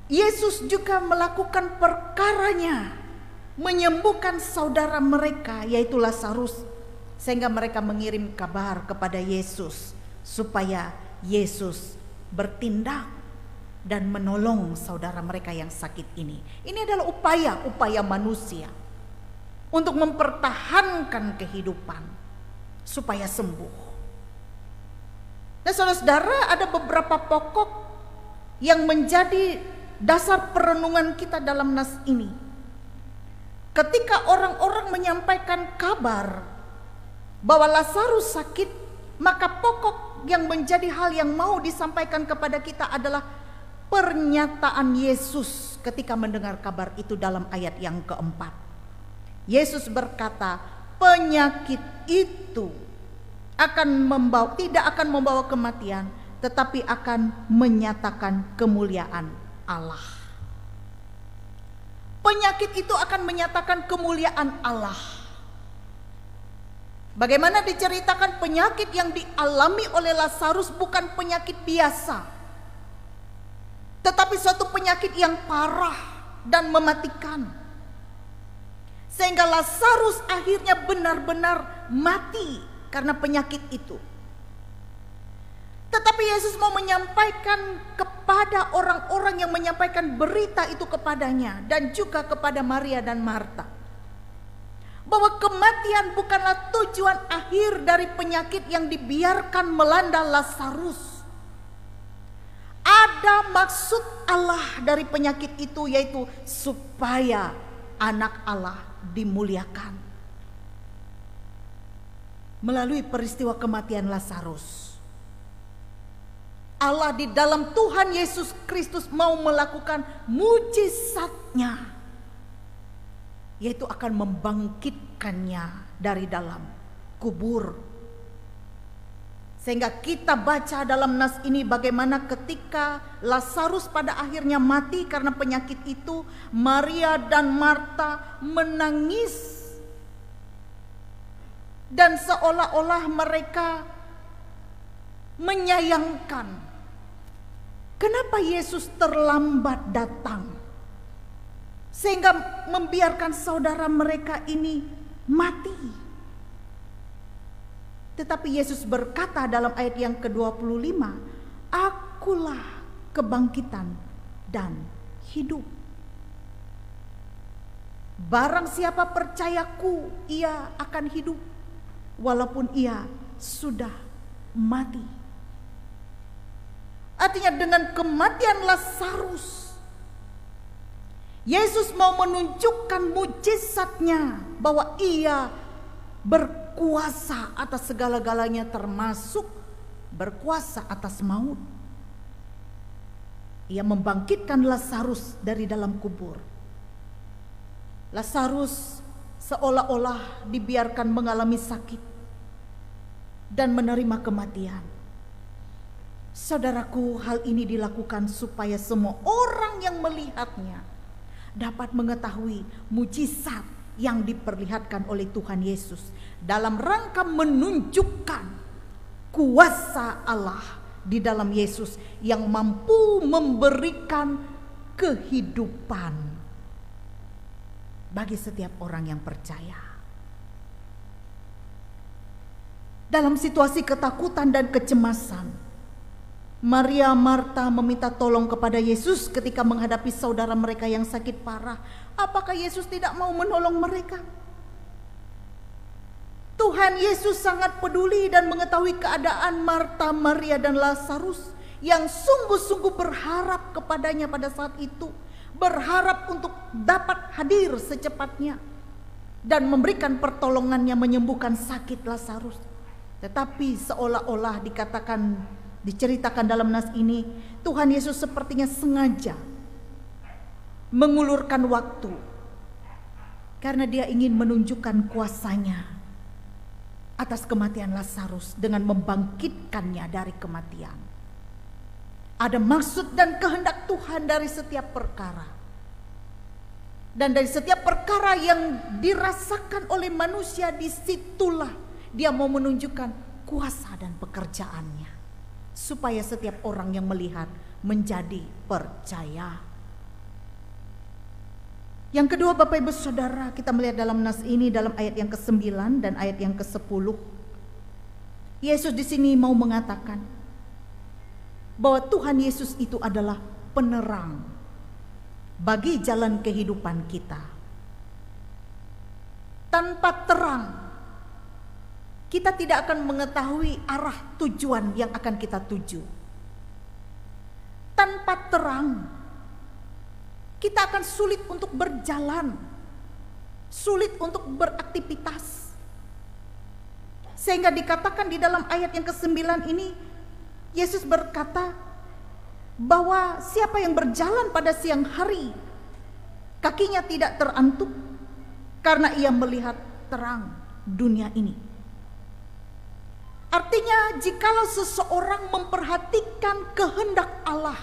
Yesus juga melakukan perkaranya, menyembuhkan saudara mereka yaitu Lazarus. Sehingga mereka mengirim kabar kepada Yesus supaya Yesus bertindak dan menolong saudara mereka yang sakit ini. Ini adalah upaya manusia untuk mempertahankan kehidupan supaya sembuh. Nah, saudara-saudara, ada beberapa pokok yang menjadi dasar perenungan kita dalam nas ini. Ketika orang-orang menyampaikan kabar bahwa Lazarus sakit, maka pokok yang menjadi hal yang mau disampaikan kepada kita adalah pernyataan Yesus ketika mendengar kabar itu dalam ayat yang keempat. Yesus berkata, penyakit itu tidak akan membawa kematian, tetapi akan menyatakan kemuliaan Allah. Penyakit itu akan menyatakan kemuliaan Allah. Bagaimana diceritakan penyakit yang dialami oleh Lazarus bukan penyakit biasa, tetapi suatu penyakit yang parah dan mematikan. Sehingga Lazarus akhirnya benar-benar mati karena penyakit itu. Tetapi Yesus mau menyampaikan kepada orang-orang yang menyampaikan berita itu kepadanya dan juga kepada Maria dan Marta, bahwa kematian bukanlah tujuan akhir dari penyakit yang dibiarkan melanda Lazarus. Ada maksud Allah dari penyakit itu, yaitu supaya anak Allah dimuliakan. Melalui peristiwa kematian Lazarus, Allah di dalam Tuhan Yesus Kristus mau melakukan mujizatnya, yaitu akan membangkitkannya dari dalam kubur. Sehingga kita baca dalam nas ini bagaimana ketika Lazarus pada akhirnya mati karena penyakit itu, Maria dan Marta menangis. Dan seolah-olah mereka menyayangkan, kenapa Yesus terlambat datang sehingga membiarkan saudara mereka ini mati. Tetapi Yesus berkata dalam ayat yang ke-25, akulah kebangkitan dan hidup. Barang siapa percayaku, ia akan hidup walaupun ia sudah mati. Artinya dengan kematian Lazarus, Yesus mau menunjukkan mujizatnya bahwa ia berkuasa atas segala-galanya, termasuk berkuasa atas maut. Ia membangkitkan Lazarus dari dalam kubur. Lazarus seolah-olah dibiarkan mengalami sakit dan menerima kematian. Saudaraku, hal ini dilakukan supaya semua orang yang melihatnya dapat mengetahui mujizat yang diperlihatkan oleh Tuhan Yesus dalam rangka menunjukkan kuasa Allah di dalam Yesus yang mampu memberikan kehidupan bagi setiap orang yang percaya. Dalam situasi ketakutan dan kecemasan, Maria Marta meminta tolong kepada Yesus ketika menghadapi saudara mereka yang sakit parah. Apakah Yesus tidak mau menolong mereka? Tuhan Yesus sangat peduli dan mengetahui keadaan Marta, Maria, dan Lazarus yang sungguh-sungguh berharap kepadanya pada saat itu. Berharap untuk dapat hadir secepatnya dan memberikan pertolongannya menyembuhkan sakit Lazarus. Tetapi seolah-olah diceritakan dalam nas ini, Tuhan Yesus sepertinya sengaja mengulurkan waktu karena dia ingin menunjukkan kuasanya atas kematian Lazarus dengan membangkitkannya dari kematian. Ada maksud dan kehendak Tuhan dari setiap perkara. Dan dari setiap perkara yang dirasakan oleh manusia, disitulah dia mau menunjukkan kuasa dan pekerjaannya, supaya setiap orang yang melihat menjadi percaya. Yang kedua, Bapak Ibu Saudara, kita melihat dalam nas ini dalam ayat yang ke-9 dan ayat yang ke-10. Yesus di sini mau mengatakan bahwa Tuhan Yesus itu adalah penerang bagi jalan kehidupan kita. Tanpa terang, kita tidak akan mengetahui arah tujuan yang akan kita tuju. Tanpa terang, kita akan sulit untuk berjalan, sulit untuk beraktivitas. Sehingga dikatakan di dalam ayat yang ke-9 ini, Yesus berkata bahwa siapa yang berjalan pada siang hari, kakinya tidak terantuk karena ia melihat terang dunia ini. Artinya, jikalau seseorang memperhatikan kehendak Allah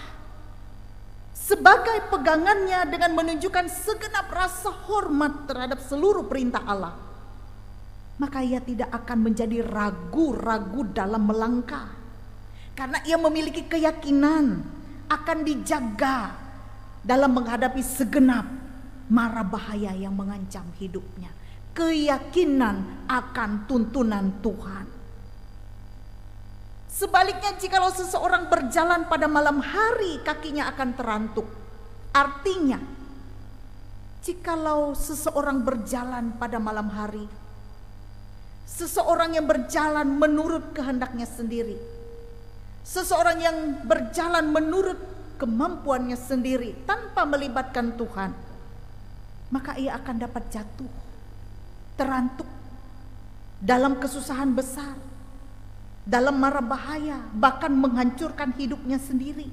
sebagai pegangannya dengan menunjukkan segenap rasa hormat terhadap seluruh perintah Allah, maka ia tidak akan menjadi ragu-ragu dalam melangkah, karena ia memiliki keyakinan akan dijaga dalam menghadapi segenap mara bahaya yang mengancam hidupnya. Keyakinan akan tuntunan Tuhan. Sebaliknya, jikalau seseorang berjalan pada malam hari, kakinya akan terantuk. Artinya, jikalau seseorang berjalan pada malam hari, seseorang yang berjalan menurut kehendaknya sendiri, seseorang yang berjalan menurut kemampuannya sendiri tanpa melibatkan Tuhan, maka ia akan dapat jatuh, terantuk dalam kesusahan besar, dalam mara bahaya, bahkan menghancurkan hidupnya sendiri.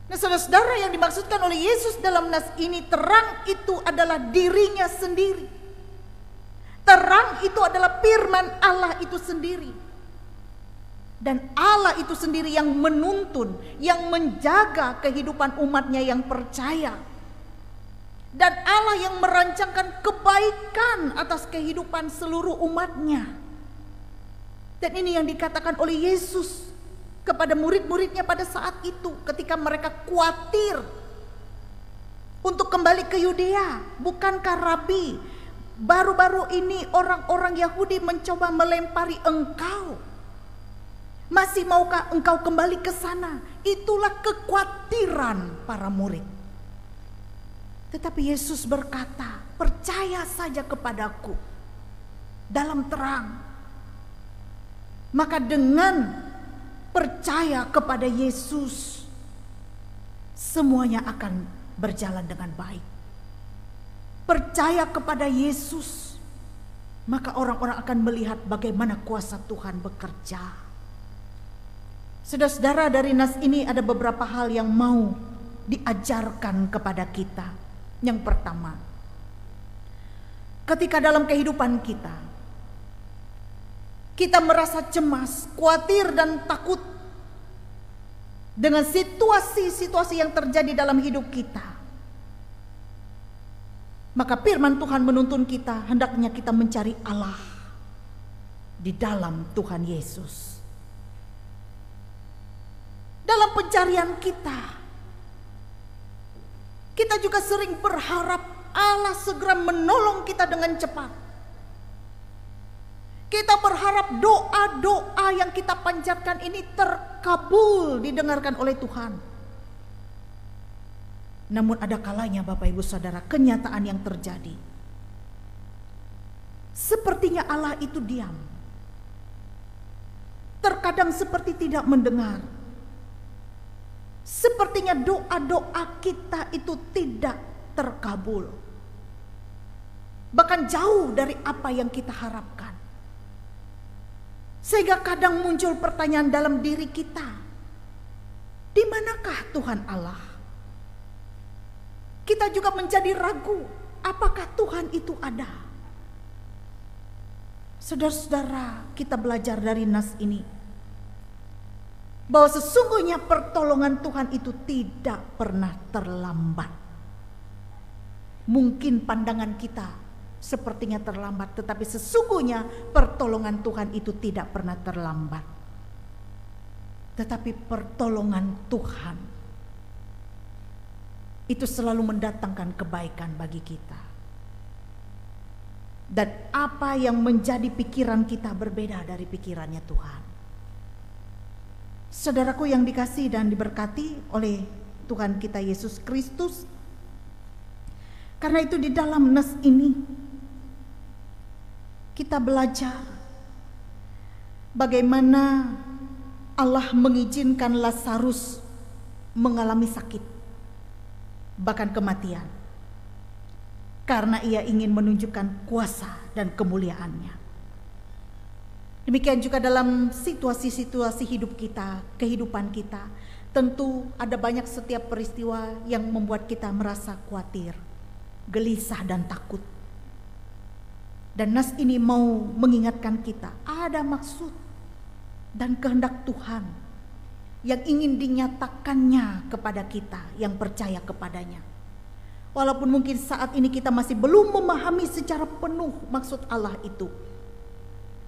Nah, saudara-saudara, yang dimaksudkan oleh Yesus dalam nas ini, terang itu adalah dirinya sendiri. Terang itu adalah firman Allah itu sendiri. Dan Allah itu sendiri yang menuntun, yang menjaga kehidupan umatnya yang percaya. Dan Allah yang merancangkan kebaikan atas kehidupan seluruh umatnya. Dan ini yang dikatakan oleh Yesus kepada murid-muridnya pada saat itu, ketika mereka khawatir untuk kembali ke Yudea. Bukankah Rabi, baru-baru ini orang-orang Yahudi mencoba melempari engkau? Masih maukah engkau kembali ke sana? Itulah kekhawatiran para murid. Tetapi Yesus berkata, percaya saja kepadaku dalam terang. Maka dengan percaya kepada Yesus, semuanya akan berjalan dengan baik. Percaya kepada Yesus, maka orang-orang akan melihat bagaimana kuasa Tuhan bekerja. Saudara-saudara, dari nas ini ada beberapa hal yang mau diajarkan kepada kita. Yang pertama, ketika dalam kehidupan kita merasa cemas, khawatir dan takut dengan situasi-situasi yang terjadi dalam hidup kita, maka firman Tuhan menuntun kita, hendaknya kita mencari Allah di dalam Tuhan Yesus. Dalam pencarian kita juga sering berharap Allah segera menolong kita dengan cepat. Kita berharap doa-doa yang kita panjatkan ini terkabul, didengarkan oleh Tuhan. Namun ada kalanya Bapak Ibu Saudara, kenyataan yang terjadi, sepertinya Allah itu diam. Terkadang seperti tidak mendengar. Sepertinya doa-doa kita itu tidak terkabul, bahkan jauh dari apa yang kita harapkan. Sehingga kadang muncul pertanyaan dalam diri kita, di manakah Tuhan Allah? Kita juga menjadi ragu, apakah Tuhan itu ada? Saudara-saudara, kita belajar dari nas ini bahwa sesungguhnya pertolongan Tuhan itu tidak pernah terlambat. Mungkin pandangan kita sepertinya terlambat, tetapi sesungguhnya pertolongan Tuhan itu tidak pernah terlambat. Tetapi pertolongan Tuhan itu selalu mendatangkan kebaikan bagi kita. Dan apa yang menjadi pikiran kita berbeda dari pikirannya Tuhan. Saudaraku yang dikasihi dan diberkati oleh Tuhan kita Yesus Kristus, karena itu di dalam nas ini kita belajar bagaimana Allah mengizinkan Lazarus mengalami sakit, bahkan kematian, karena ia ingin menunjukkan kuasa dan kemuliaannya. Demikian juga dalam situasi-situasi hidup kita, kehidupan kita, tentu ada banyak setiap peristiwa yang membuat kita merasa khawatir, gelisah dan takut. Dan nas ini mau mengingatkan kita, ada maksud dan kehendak Tuhan yang ingin dinyatakannya kepada kita yang percaya kepadanya. Walaupun mungkin saat ini kita masih belum memahami secara penuh maksud Allah itu,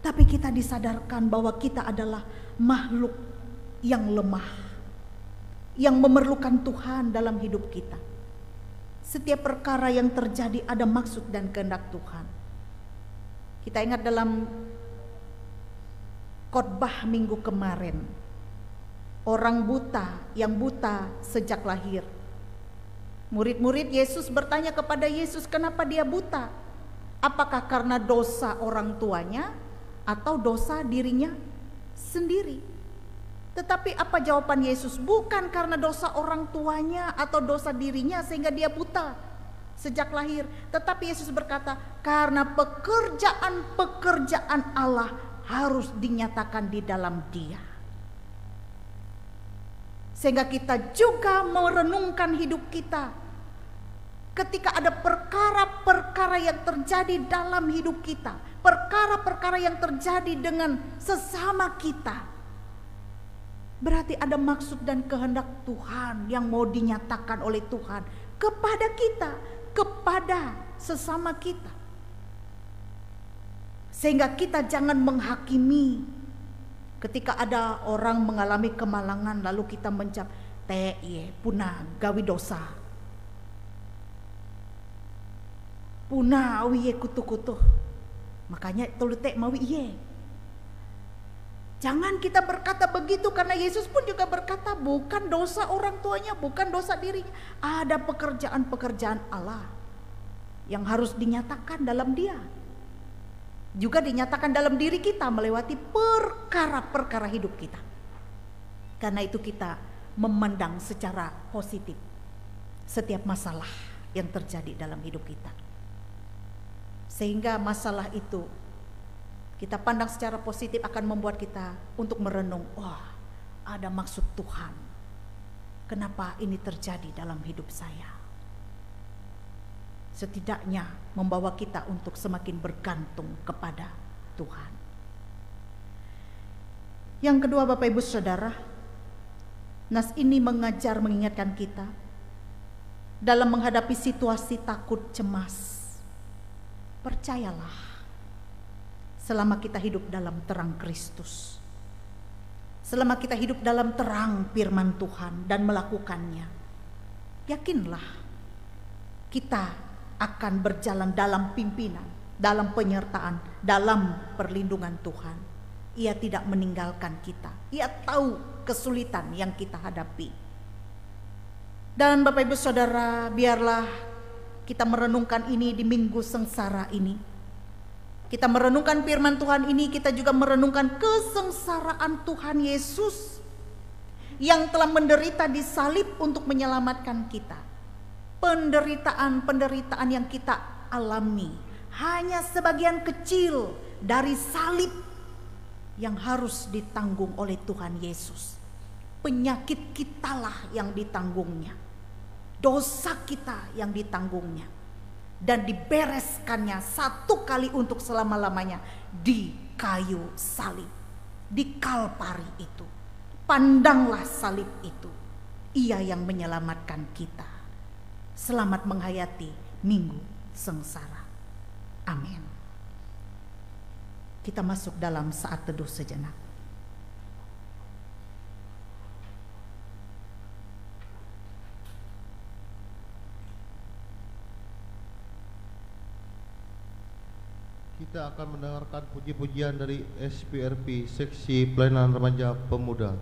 tapi kita disadarkan bahwa kita adalah makhluk yang lemah, yang memerlukan Tuhan dalam hidup kita. Setiap perkara yang terjadi ada maksud dan kehendak Tuhan. Kita ingat dalam khotbah minggu kemarin, orang buta yang buta sejak lahir. Murid-murid Yesus bertanya kepada Yesus, kenapa dia buta? Apakah karena dosa orang tuanya atau dosa dirinya sendiri? Tetapi apa jawaban Yesus? Bukan karena dosa orang tuanya atau dosa dirinya sehingga dia buta sejak lahir. Tetapi Yesus berkata, karena pekerjaan Allah harus dinyatakan di dalam dia. Sehingga kita juga merenungkan hidup kita. Ketika ada perkara-perkara yang terjadi dalam hidup kita, perkara-perkara yang terjadi dengan sesama kita, berarti ada maksud dan kehendak Tuhan yang mau dinyatakan oleh Tuhan kepada kita, kepada sesama kita. Sehingga kita jangan menghakimi ketika ada orang mengalami kemalangan lalu kita mencap teh ye punah gawi dosa, punah awi ye kutu-kutu, makanya tulu teh mawi ye. Jangan kita berkata begitu, karena Yesus pun juga berkata bukan dosa orang tuanya, bukan dosa dirinya. Ada pekerjaan-pekerjaan Allah yang harus dinyatakan dalam dia. Juga dinyatakan dalam diri kita melewati perkara-perkara hidup kita. Karena itu kita memandang secara positif setiap masalah yang terjadi dalam hidup kita. Sehingga masalah itu kita pandang secara positif akan membuat kita untuk merenung, wah, ada maksud Tuhan. Kenapa ini terjadi dalam hidup saya? Setidaknya membawa kita untuk semakin bergantung kepada Tuhan. Yang kedua, Bapak Ibu Saudara, nas ini mengingatkan kita dalam menghadapi situasi takut cemas. Percayalah, selama kita hidup dalam terang Kristus, selama kita hidup dalam terang firman Tuhan dan melakukannya, yakinlah kita akan berjalan dalam pimpinan, dalam penyertaan, dalam perlindungan Tuhan. Ia tidak meninggalkan kita. Ia tahu kesulitan yang kita hadapi. Dan Bapak Ibu Saudara, biarlah kita merenungkan ini di minggu sengsara ini. Kita merenungkan firman Tuhan ini, kita juga merenungkan kesengsaraan Tuhan Yesus yang telah menderita di salib untuk menyelamatkan kita. Penderitaan-penderitaan yang kita alami hanya sebagian kecil dari salib yang harus ditanggung oleh Tuhan Yesus. Penyakit kitalah yang ditanggungnya, dosa kita yang ditanggungnya, dan dibereskannya satu kali untuk selama-lamanya di kayu salib, di Kalpari itu. Pandanglah salib itu, ia yang menyelamatkan kita. Selamat menghayati minggu sengsara. Amin. Kita masuk dalam saat teduh sejenak. Kita akan mendengarkan puji-pujian dari SPRP Seksi Pelayanan Remaja Pemuda.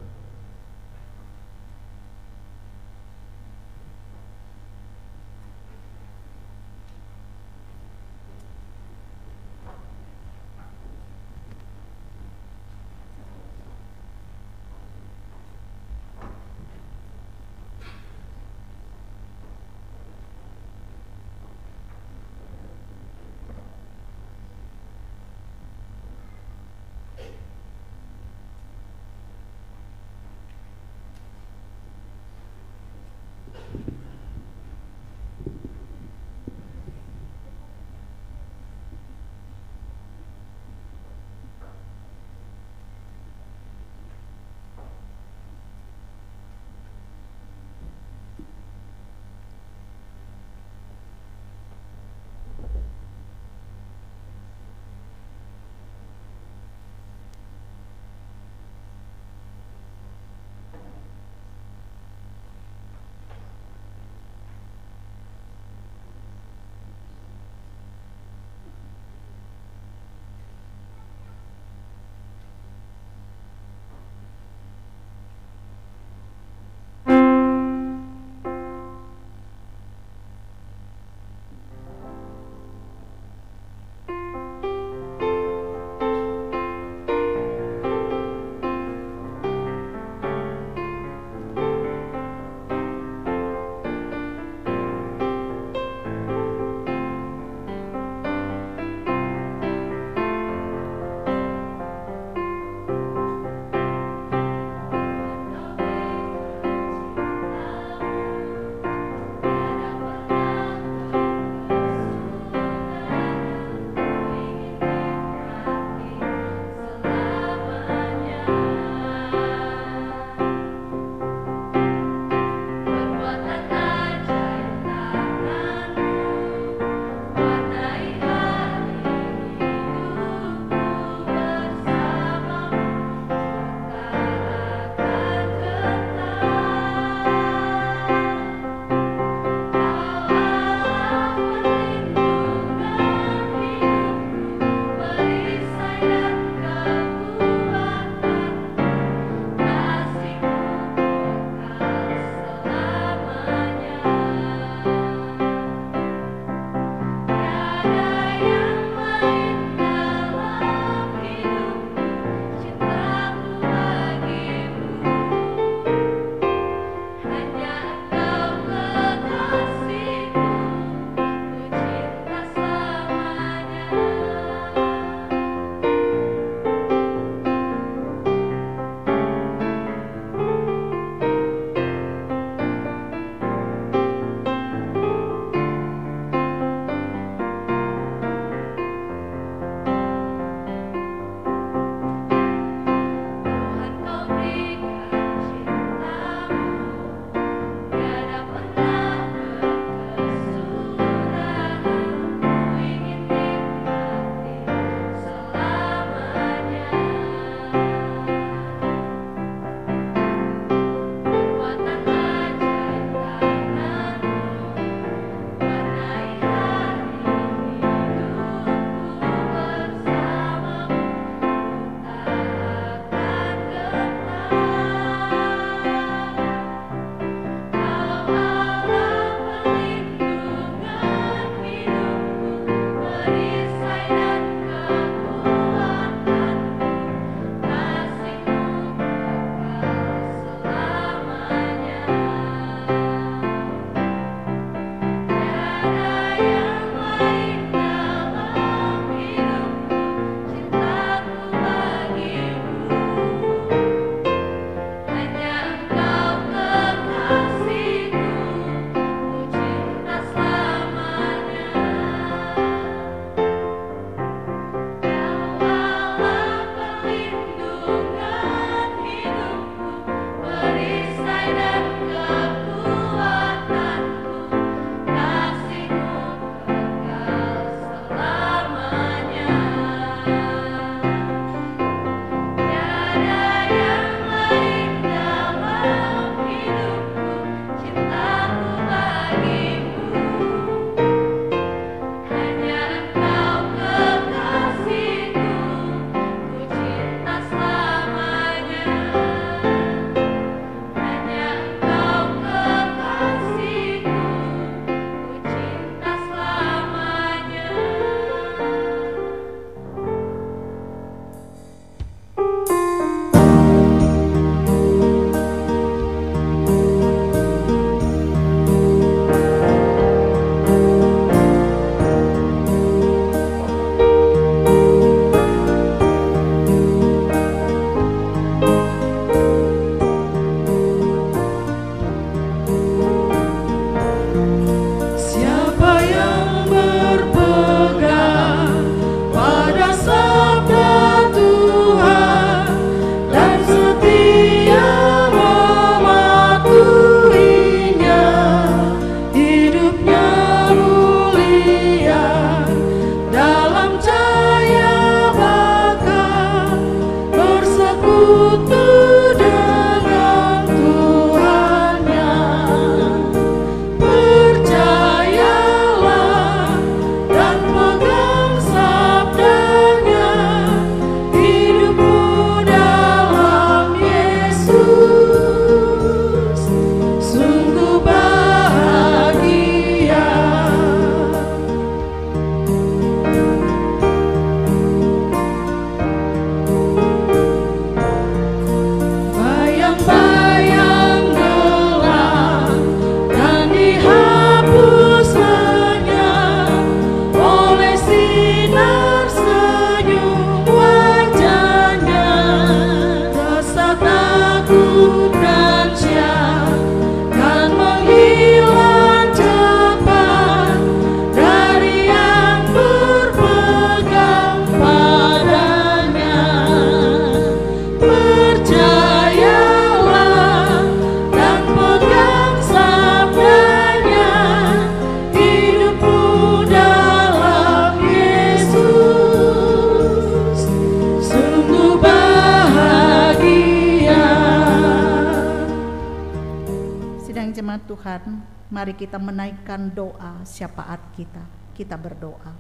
Tuhan, mari kita menaikkan doa syafaat kita. Kita berdoa.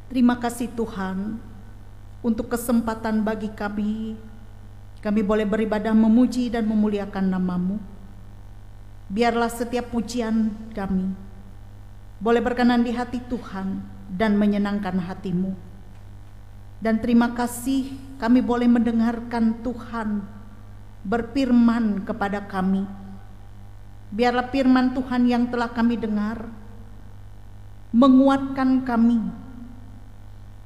Terima kasih Tuhan untuk kesempatan bagi kami boleh beribadah memuji dan memuliakan nama-Mu. Biarlah setiap pujian kami boleh berkenan di hati Tuhan dan menyenangkan hati-Mu. Dan terima kasih kami boleh mendengarkan Tuhan berfirman kepada kami. Biarlah firman Tuhan yang telah kami dengar menguatkan kami,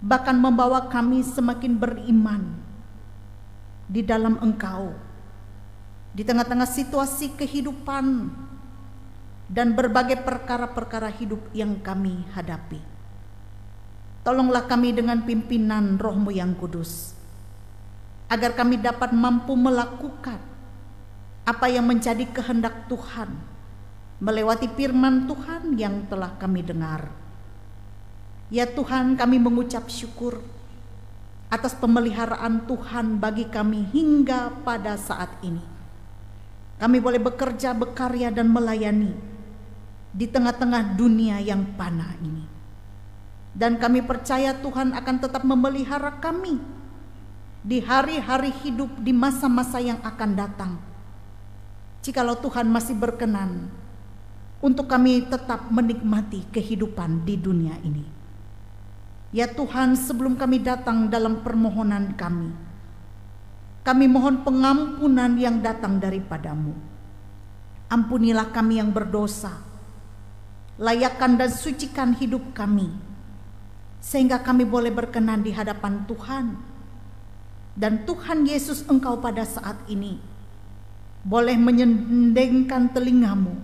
bahkan membawa kami semakin beriman di dalam Engkau, di tengah-tengah situasi kehidupan dan berbagai perkara-perkara hidup yang kami hadapi. Tolonglah kami dengan pimpinan Roh-Mu yang kudus, agar kami dapat mampu melakukan apa yang menjadi kehendak Tuhan, melewati firman Tuhan yang telah kami dengar. Ya Tuhan, kami mengucap syukur atas pemeliharaan Tuhan bagi kami hingga pada saat ini. Kami boleh bekerja, berkarya dan melayani di tengah-tengah dunia yang panah ini. Dan kami percaya Tuhan akan tetap memelihara kami di hari-hari hidup, di masa-masa yang akan datang, jikalau Tuhan masih berkenan untuk kami tetap menikmati kehidupan di dunia ini. Ya Tuhan, sebelum kami datang dalam permohonan kami mohon pengampunan yang datang daripada-Mu. Ampunilah kami yang berdosa, layakkan dan sucikan hidup kami, sehingga kami boleh berkenan di hadapan Tuhan. Dan Tuhan Yesus, Engkau pada saat ini boleh menyendengkan telinga-Mu,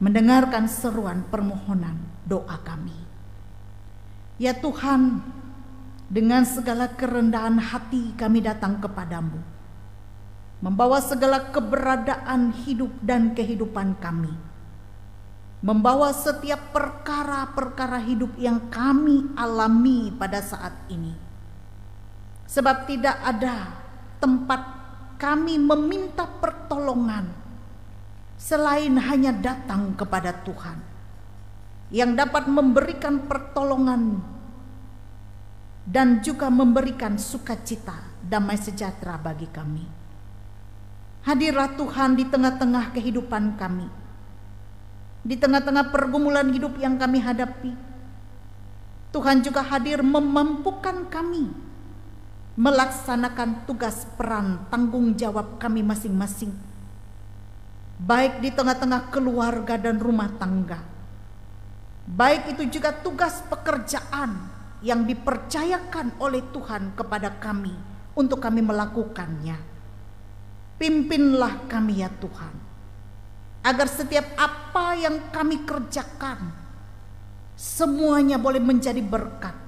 mendengarkan seruan permohonan doa kami. Ya Tuhan, dengan segala kerendahan hati kami datang kepadamu, membawa segala keberadaan hidup dan kehidupan kami, membawa setiap perkara-perkara hidup yang kami alami pada saat ini. Sebab tidak ada tempat kami meminta pertolongan selain hanya datang kepada Tuhan, yang dapat memberikan pertolongan dan juga memberikan sukacita, damai sejahtera bagi kami. Hadirlah Tuhan di tengah-tengah kehidupan kami, di tengah-tengah pergumulan hidup yang kami hadapi. Tuhan juga hadir memampukan kami melaksanakan tugas peran tanggung jawab kami masing-masing, baik di tengah-tengah keluarga dan rumah tangga, baik itu juga tugas pekerjaan yang dipercayakan oleh Tuhan kepada kami untuk kami melakukannya. Pimpinlah kami ya Tuhan, agar setiap apa yang kami kerjakan semuanya boleh menjadi berkat.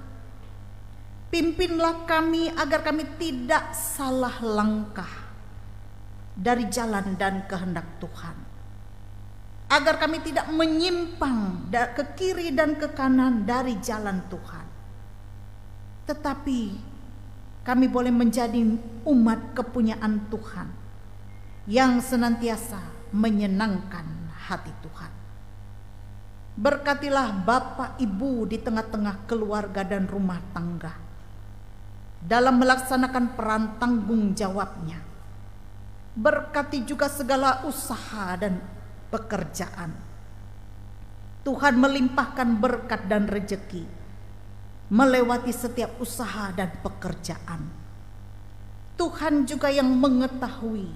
Pimpinlah kami agar kami tidak salah langkah dari jalan dan kehendak Tuhan, agar kami tidak menyimpang ke kiri dan ke kanan dari jalan Tuhan, tetapi kami boleh menjadi umat kepunyaan Tuhan yang senantiasa menyenangkan hati Tuhan. Berkatilah Bapak Ibu di tengah-tengah keluarga dan rumah tangga dalam melaksanakan peran tanggung jawabnya. Berkati juga segala usaha dan pekerjaan. Tuhan melimpahkan berkat dan rejeki melewati setiap usaha dan pekerjaan. Tuhan juga yang mengetahui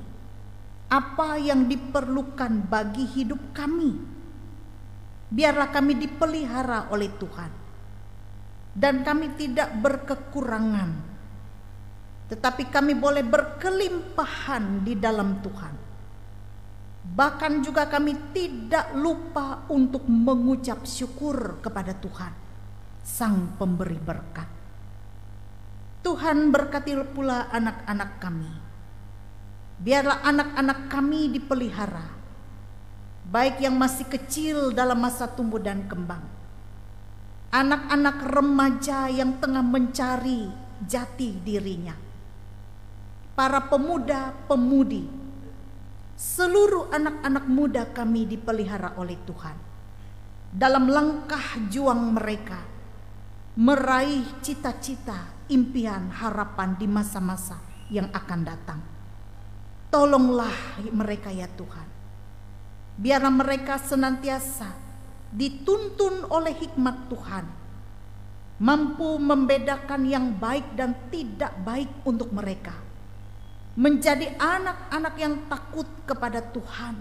apa yang diperlukan bagi hidup kami. Biarlah kami dipelihara oleh Tuhan dan kami tidak berkekurangan, tetapi kami boleh berkelimpahan di dalam Tuhan. Bahkan juga kami tidak lupa untuk mengucap syukur kepada Tuhan, Sang Pemberi berkat. Tuhan berkati pula anak-anak kami. Biarlah anak-anak kami dipelihara, baik yang masih kecil dalam masa tumbuh dan kembang, anak-anak remaja yang tengah mencari jati dirinya, para pemuda-pemudi, seluruh anak-anak muda kami dipelihara oleh Tuhan dalam langkah juang mereka meraih cita-cita, impian, harapan di masa-masa yang akan datang. Tolonglah mereka ya Tuhan. Biarlah mereka senantiasa dituntun oleh hikmat Tuhan, mampu membedakan yang baik dan tidak baik untuk mereka, menjadi anak-anak yang takut kepada Tuhan,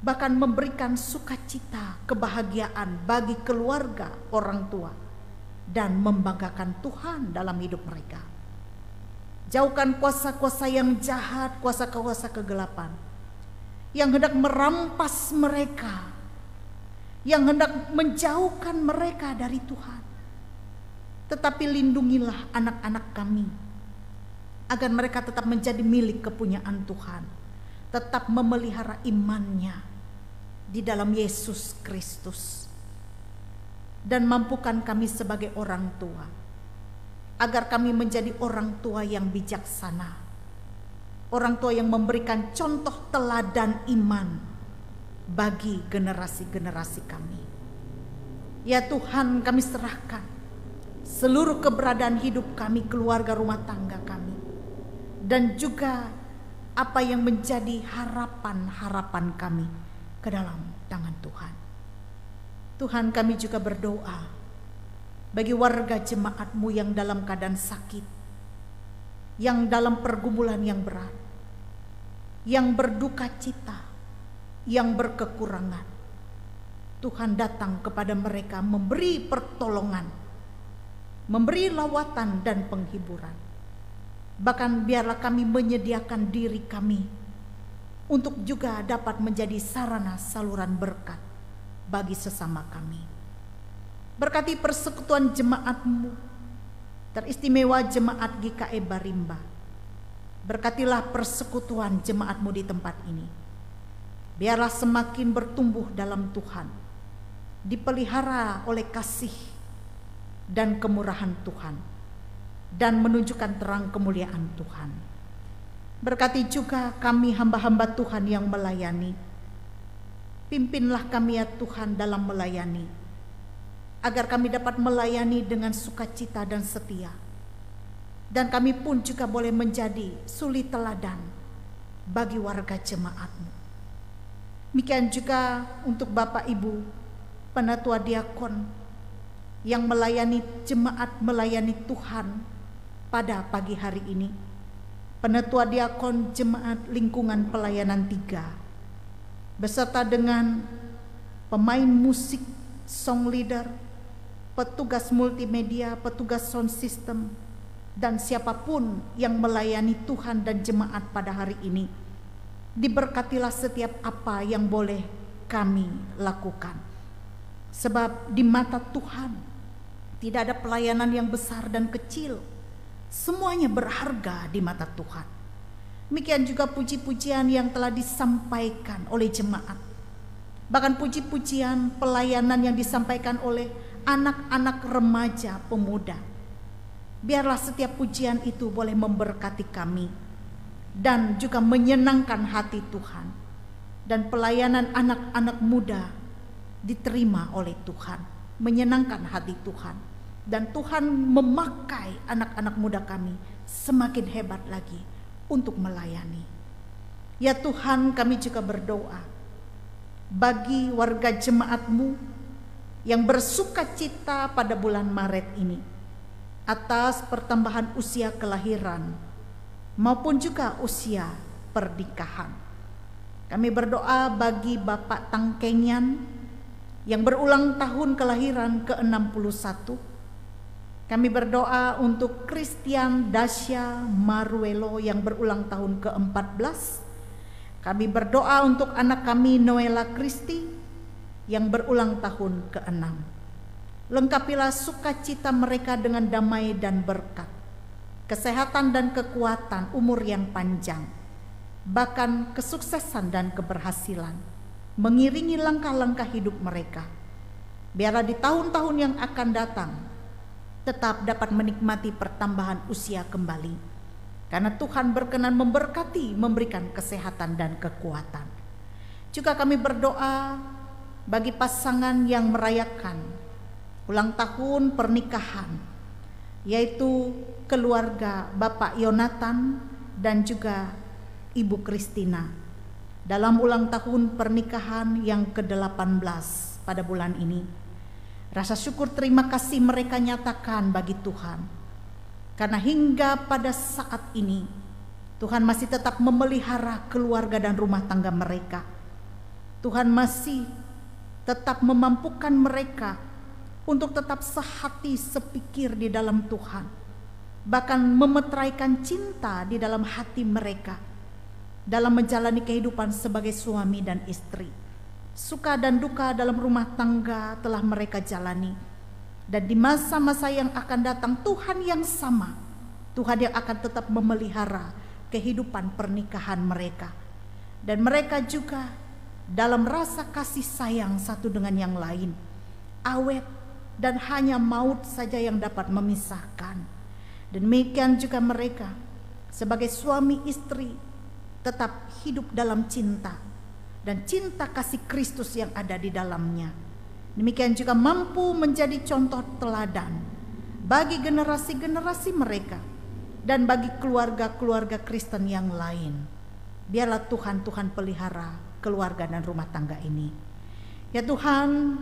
bahkan memberikan sukacita, kebahagiaan bagi keluarga, orang tua, dan membanggakan Tuhan dalam hidup mereka. Jauhkan kuasa-kuasa yang jahat, kuasa-kuasa kegelapan yang hendak merampas mereka, yang hendak menjauhkan mereka dari Tuhan. Tetapi lindungilah anak-anak kami agar mereka tetap menjadi milik kepunyaan Tuhan, tetap memelihara imannya di dalam Yesus Kristus. Dan mampukan kami sebagai orang tua agar kami menjadi orang tua yang bijaksana, orang tua yang memberikan contoh teladan iman bagi generasi-generasi kami. Ya Tuhan, kami serahkan seluruh keberadaan hidup kami, keluarga rumah tangga kami, dan juga apa yang menjadi harapan-harapan kami ke dalam tangan Tuhan. Tuhan, kami juga berdoa bagi warga jemaat-Mu yang dalam keadaan sakit, yang dalam pergumulan yang berat, yang berduka cita, yang berkekurangan. Tuhan datang kepada mereka, memberi pertolongan, memberi lawatan dan penghiburan. Bahkan biarlah kami menyediakan diri kami untuk juga dapat menjadi sarana saluran berkat bagi sesama kami. Berkati persekutuan jemaat-Mu, teristimewa jemaat GKE Barimba. Berkatilah persekutuan jemaat-Mu di tempat ini. Biarlah semakin bertumbuh dalam Tuhan, dipelihara oleh kasih dan kemurahan Tuhan, dan menunjukkan terang kemuliaan Tuhan. Berkati juga kami hamba-hamba Tuhan yang melayani. Pimpinlah kami ya Tuhan dalam melayani, agar kami dapat melayani dengan sukacita dan setia. Dan kami pun juga boleh menjadi suri teladan bagi warga jemaat-Mu. Demikian juga untuk Bapak Ibu penatua diakon yang melayani jemaat, melayani Tuhan pada pagi hari ini. Penatua diakon jemaat lingkungan pelayanan 3 beserta dengan pemain musik, song leader, petugas multimedia, petugas sound system, dan siapapun yang melayani Tuhan dan jemaat pada hari ini. Diberkatilah setiap apa yang boleh kami lakukan. Sebab di mata Tuhan tidak ada pelayanan yang besar dan kecil. Semuanya berharga di mata Tuhan. Demikian juga puji-pujian yang telah disampaikan oleh jemaat. Bahkan puji-pujian pelayanan yang disampaikan oleh anak-anak remaja pemuda. Biarlah setiap pujian itu boleh memberkati kami dan juga menyenangkan hati Tuhan. Dan pelayanan anak-anak muda diterima oleh Tuhan, menyenangkan hati Tuhan. Dan Tuhan memakai anak-anak muda kami semakin hebat lagi untuk melayani. Ya Tuhan, kami juga berdoa bagi warga jemaat-Mu yang bersuka cita pada bulan Maret ini atas pertambahan usia kelahiran maupun juga usia pernikahan. Kami berdoa bagi Bapak Tangkenyan yang berulang tahun kelahiran ke-61. Kami berdoa untuk Christian Dasya Maruelo yang berulang tahun ke-14. Kami berdoa untuk anak kami Noela Kristi yang berulang tahun ke-6. Lengkapilah sukacita mereka dengan damai dan berkat, kesehatan dan kekuatan, umur yang panjang, bahkan kesuksesan dan keberhasilan mengiringi langkah-langkah hidup mereka. Biarlah di tahun-tahun yang akan datang tetap dapat menikmati pertambahan usia kembali, karena Tuhan berkenan memberkati, memberikan kesehatan dan kekuatan. Juga kami berdoa bagi pasangan yang merayakan ulang tahun pernikahan, yaitu keluarga Bapak Yonatan dan juga Ibu Kristina dalam ulang tahun pernikahan yang ke-18 pada bulan ini. Rasa syukur terima kasih mereka nyatakan bagi Tuhan, karena hingga pada saat ini Tuhan masih tetap memelihara keluarga dan rumah tangga mereka. Tuhan masih tetap memampukan mereka untuk tetap sehati sepikir di dalam Tuhan, bahkan memeteraikan cinta di dalam hati mereka dalam menjalani kehidupan sebagai suami dan istri. Suka dan duka dalam rumah tangga telah mereka jalani, dan di masa-masa yang akan datang Tuhan yang sama, Tuhan yang akan tetap memelihara kehidupan pernikahan mereka, dan mereka juga dalam rasa kasih sayang satu dengan yang lain, awet, dan hanya maut saja yang dapat memisahkan. Demikian juga mereka sebagai suami istri tetap hidup dalam cinta dan cinta kasih Kristus yang ada di dalamnya. Demikian juga mampu menjadi contoh teladan bagi generasi-generasi mereka dan bagi keluarga-keluarga Kristen yang lain. Biarlah Tuhan pelihara keluarga dan rumah tangga ini. Ya Tuhan,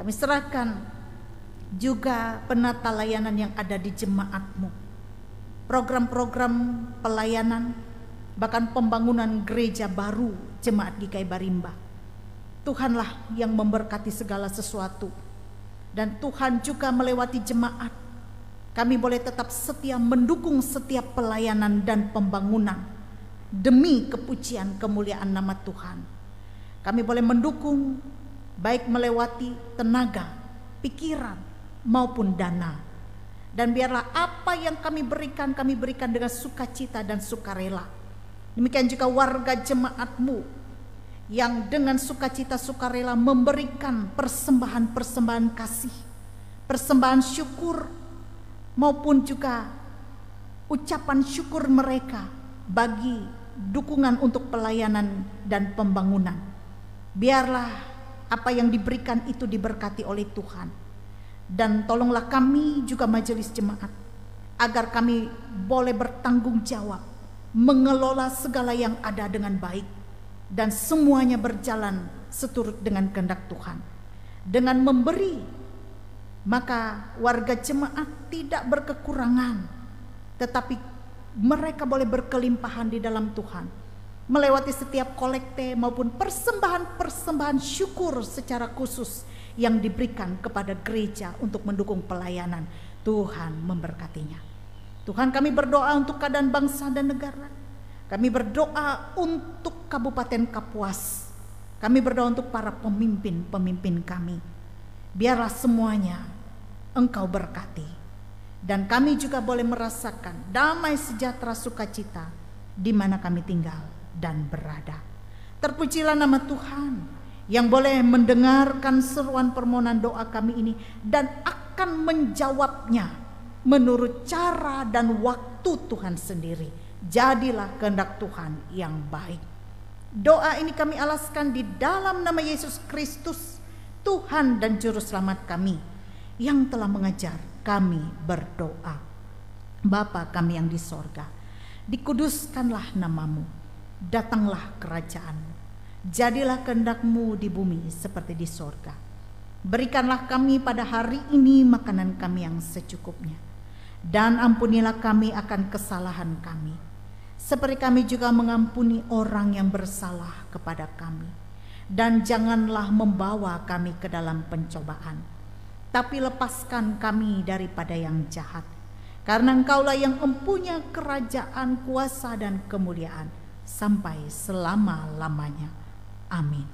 kami serahkan juga penata layanan yang ada di jemaat-Mu, program-program pelayanan, bahkan pembangunan gereja baru Jemaat GKI Barimba. Tuhanlah yang memberkati segala sesuatu, dan Tuhan juga melewati jemaat. Kami boleh tetap setia mendukung setiap pelayanan dan pembangunan demi kepujian kemuliaan nama Tuhan. Kami boleh mendukung baik melewati tenaga, pikiran maupun dana. Dan biarlah apa yang kami berikan dengan sukacita dan sukarela. Demikian juga warga jemaat-Mu yang dengan sukacita sukarela memberikan persembahan-persembahan kasih, persembahan syukur, maupun juga ucapan syukur mereka bagi dukungan untuk pelayanan dan pembangunan. Biarlah apa yang diberikan itu diberkati oleh Tuhan, dan tolonglah kami juga majelis jemaat agar kami boleh bertanggung jawab mengelola segala yang ada dengan baik, dan semuanya berjalan seturut dengan kehendak Tuhan. Dengan memberi, maka warga jemaat tidak berkekurangan, tetapi mereka boleh berkelimpahan di dalam Tuhan, melewati setiap kolekte maupun persembahan-persembahan syukur secara khusus yang diberikan kepada gereja untuk mendukung pelayanan. Tuhan memberkatinya. Tuhan, kami berdoa untuk keadaan bangsa dan negara. Kami berdoa untuk Kabupaten Kapuas. Kami berdoa untuk para pemimpin-pemimpin kami. Biarlah semuanya Engkau berkati, dan kami juga boleh merasakan damai sejahtera sukacita di mana kami tinggal dan berada. Terpujilah nama Tuhan yang boleh mendengarkan seruan permohonan doa kami ini dan akan menjawabnya menurut cara dan waktu Tuhan sendiri. Jadilah kehendak Tuhan yang baik. Doa ini kami alaskan di dalam nama Yesus Kristus, Tuhan dan Juru Selamat kami, yang telah mengajar kami berdoa. Bapa kami yang di sorga, dikuduskanlah namamu, datanglah kerajaanmu, jadilah kehendak-Mu di bumi seperti di sorga. Berikanlah kami pada hari ini makanan kami yang secukupnya, dan ampunilah kami akan kesalahan kami, seperti kami juga mengampuni orang yang bersalah kepada kami. Dan janganlah membawa kami ke dalam pencobaan, tapi lepaskan kami daripada yang jahat. Karena Engkaulah yang mempunyai kerajaan, kuasa, dan kemuliaan sampai selama-lamanya. Amin.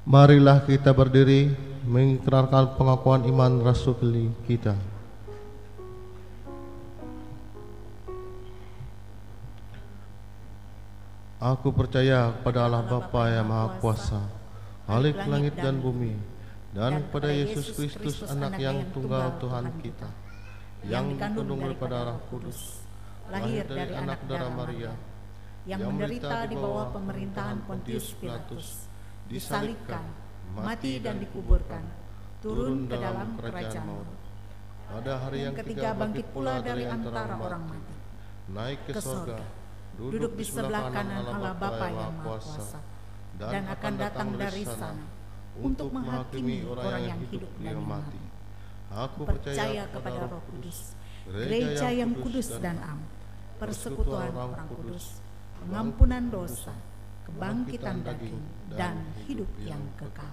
Marilah kita berdiri mengikrarkan pengakuan iman rasuli kita. Aku percaya kepada Allah Bapa yang Maha Kuasa, Khalik langit dan bumi, dan kepada Yesus Kristus, anak yang tunggal Tuhan kita, yang dikandung daripada Roh Kudus, lahir dari anak darah Maria, yang menderita di bawah pemerintahan Pontius Pilatus, disalibkan, mati dan dikuburkan, turun ke dalam kerajaan maut. Pada hari yang ketiga bangkit pula dari antara orang mati, naik ke sorga, duduk di sebelah kanan Allah Bapa yang Maha Kuasa, dan akan datang dari sana untuk menghakimi orang yang hidup dan mati. Aku percaya kepada Roh Kudus, gereja yang kudus dan am, persekutuan orang kudus, pengampunan dosa, kebangkitan daging, dan hidup yang kekal.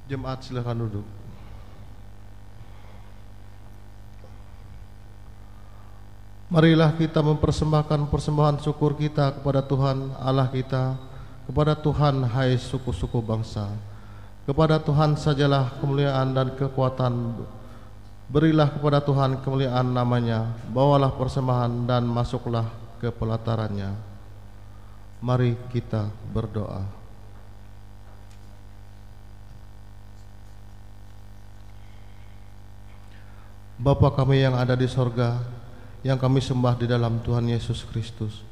Jemaat silakan duduk. Marilah kita mempersembahkan persembahan syukur kita kepada Tuhan Allah kita, kepada Tuhan hai suku-suku bangsa. Kepada Tuhan sajalah kemuliaan dan kekuatan. Berilah kepada Tuhan kemuliaan namanya. Bawalah persembahan dan masuklah ke pelatarannya. Mari kita berdoa. Bapa kami yang ada di sorga, yang kami sembah di dalam Tuhan Yesus Kristus,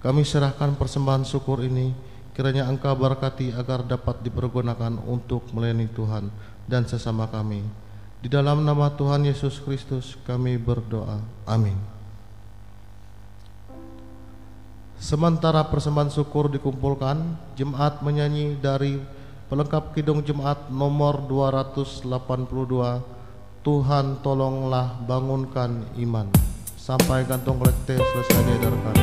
kami serahkan persembahan syukur ini, kiranya Engkau berkati agar dapat dipergunakan untuk melayani Tuhan dan sesama kami. Di dalam nama Tuhan Yesus Kristus kami berdoa. Amin. Sementara persembahan syukur dikumpulkan, jemaat menyanyi dari pelengkap kidung jemaat nomor 282, Tuhan tolonglah bangunkan iman, sampai kantong kolekte selesai diedarkan.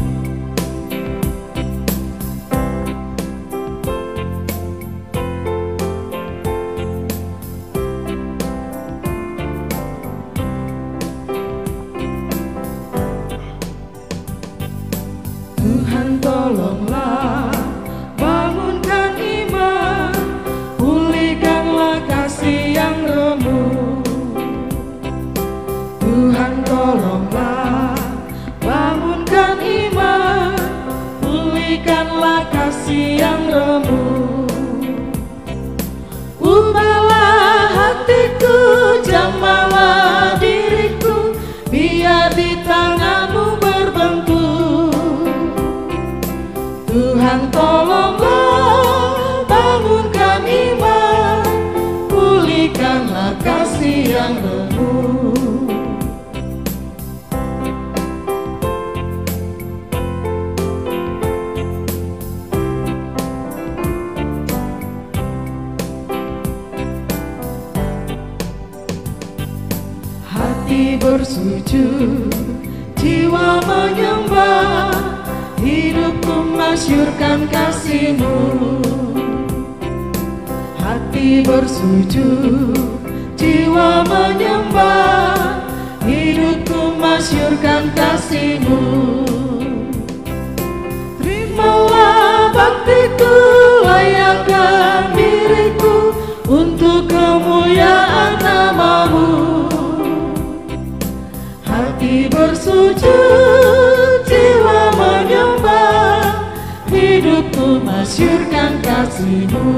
Tuhan tolonglah bangunkan iman, pulihkanlah kasih yang remuk. Tuhan tolonglah bangunkan iman, pulihkanlah kasih yang remuk. Ubahlah hatiku, jamahlah diriku, biar di tangan-Mu berbentuk. Tuhan tolonglah bangunkan iman, pulihkanlah kasih yang remuk. Hati bersujud, jiwa menyembah, hidupku masyurkan kasih-Mu. Hati bersujud, jiwa menyembah, hidupku masyurkan kasih-Mu. Terimalah baktiku, layakkan diriku untuk kemuliaan nama-Mu. Hati bersujud, jiwa menyembah, hidupku masyurkan kasih-Mu.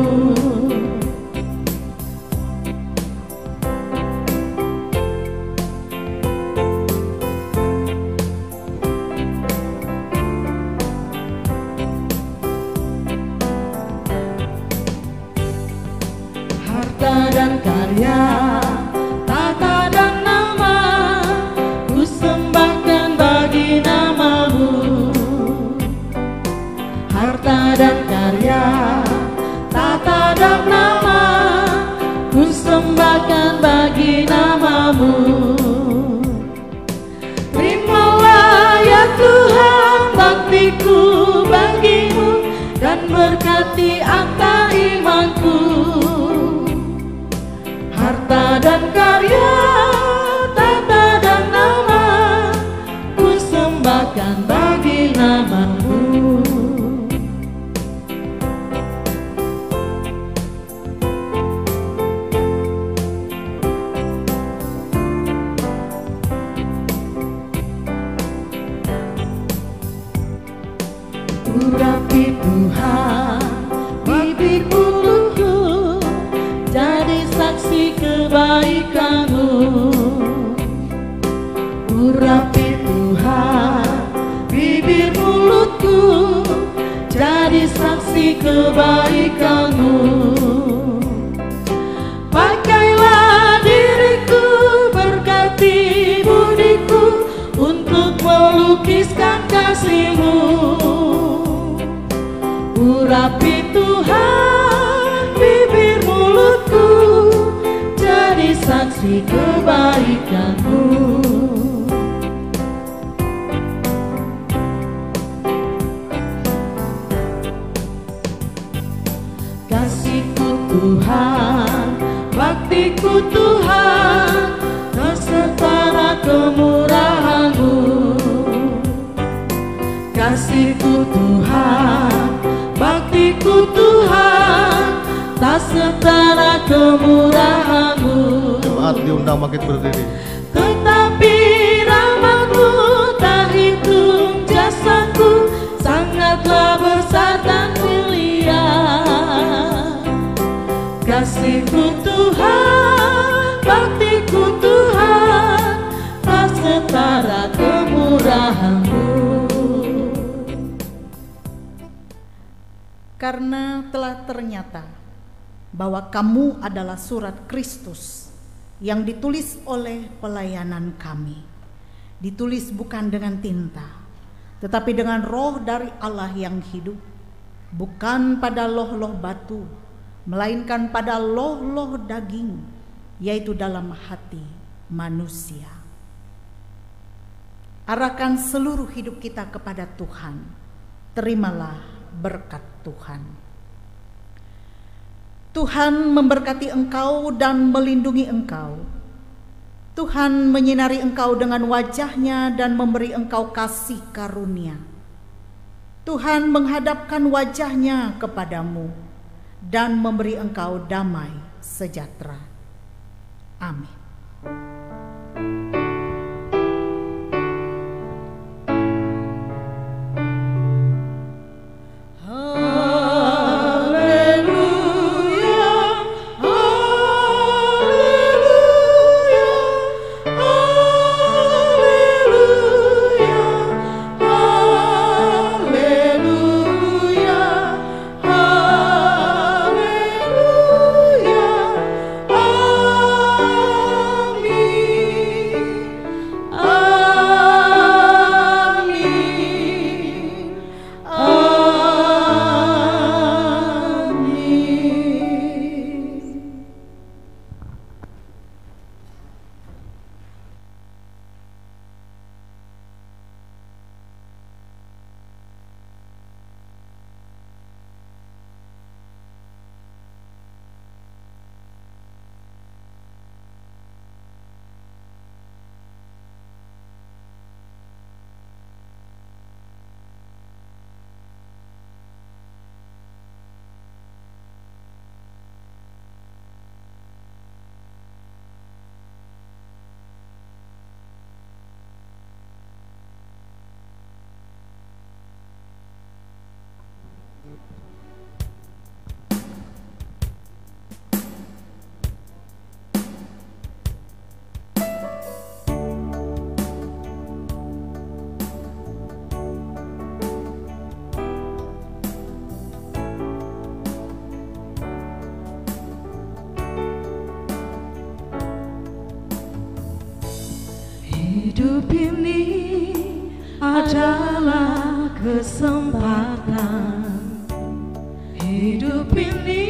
Harta dan karya, tata dan nama, ku sembahkan bagi nama-Mu. Harta dan karya, tata dan nama, ku sembahkan bagi nama-Mu. Terimalah ya Tuhan baktiku bagi-Mu, dan berkati angka imanku. Harta dan karya, tata dan nama, ku sembahkan bagi nama-Mu. Urapi Tuhan bibir mulutku, jadi saksi kebaikan-Mu. Urapi Tuhan bibir mulutku, jadi saksi kebaikan-Mu. Pakailah diriku, berkati budiku, untuk melukiskan kasih-Mu. Urapi Tuhan bibir mulutku, jadi saksi kebaikan-Mu. Kasih-Ku Tuhan, bakti-Ku Tuhan, tak setara kemurahan-Mu. Kasih-Ku Tuhan, bakti-Ku Tuhan, tak setara kemurahan-Mu. Jemaat diundang bangkit berdiri. Tetapi rahmat-Mu tak hitung jasaku, sangatlah besar dan mulia. Kasih-Ku Tuhan, bakti-Ku Tuhan, tak setara kemurahan-Mu. Karena telah ternyata bahwa kamu adalah surat Kristus yang ditulis oleh pelayanan kami, ditulis bukan dengan tinta, tetapi dengan Roh dari Allah yang hidup, bukan pada loh-loh batu, melainkan pada loh-loh daging, yaitu dalam hati manusia. Arahkan seluruh hidup kita kepada Tuhan. Terimalah berkat Tuhan. Tuhan memberkati engkau dan melindungi engkau. Tuhan menyinari engkau dengan wajah-Nya dan memberi engkau kasih karunia. Tuhan menghadapkan wajah-Nya kepadamu dan memberi engkau damai sejahtera. Amin. Hidup ini adalah kesempatan. Hidup ini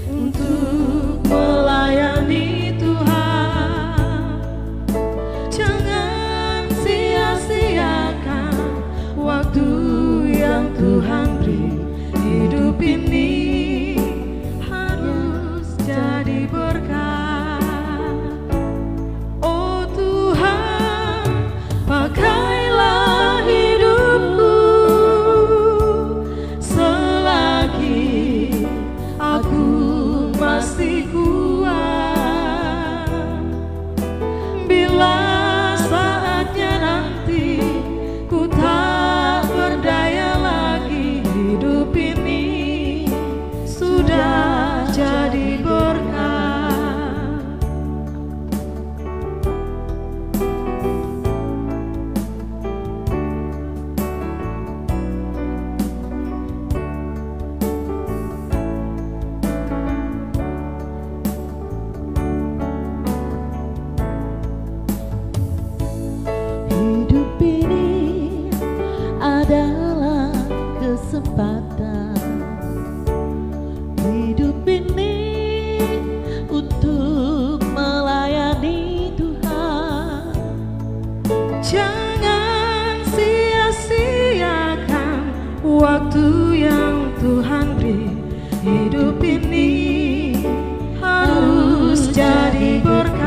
untuk melayani Tuhan. Jangan sia-siakan waktu yang Tuhan beri. Hidup ini harus jadi berkat. Oh Tuhan, pakailah hidupku waktu yang Tuhan beri, hidup ini harus jadi berkat.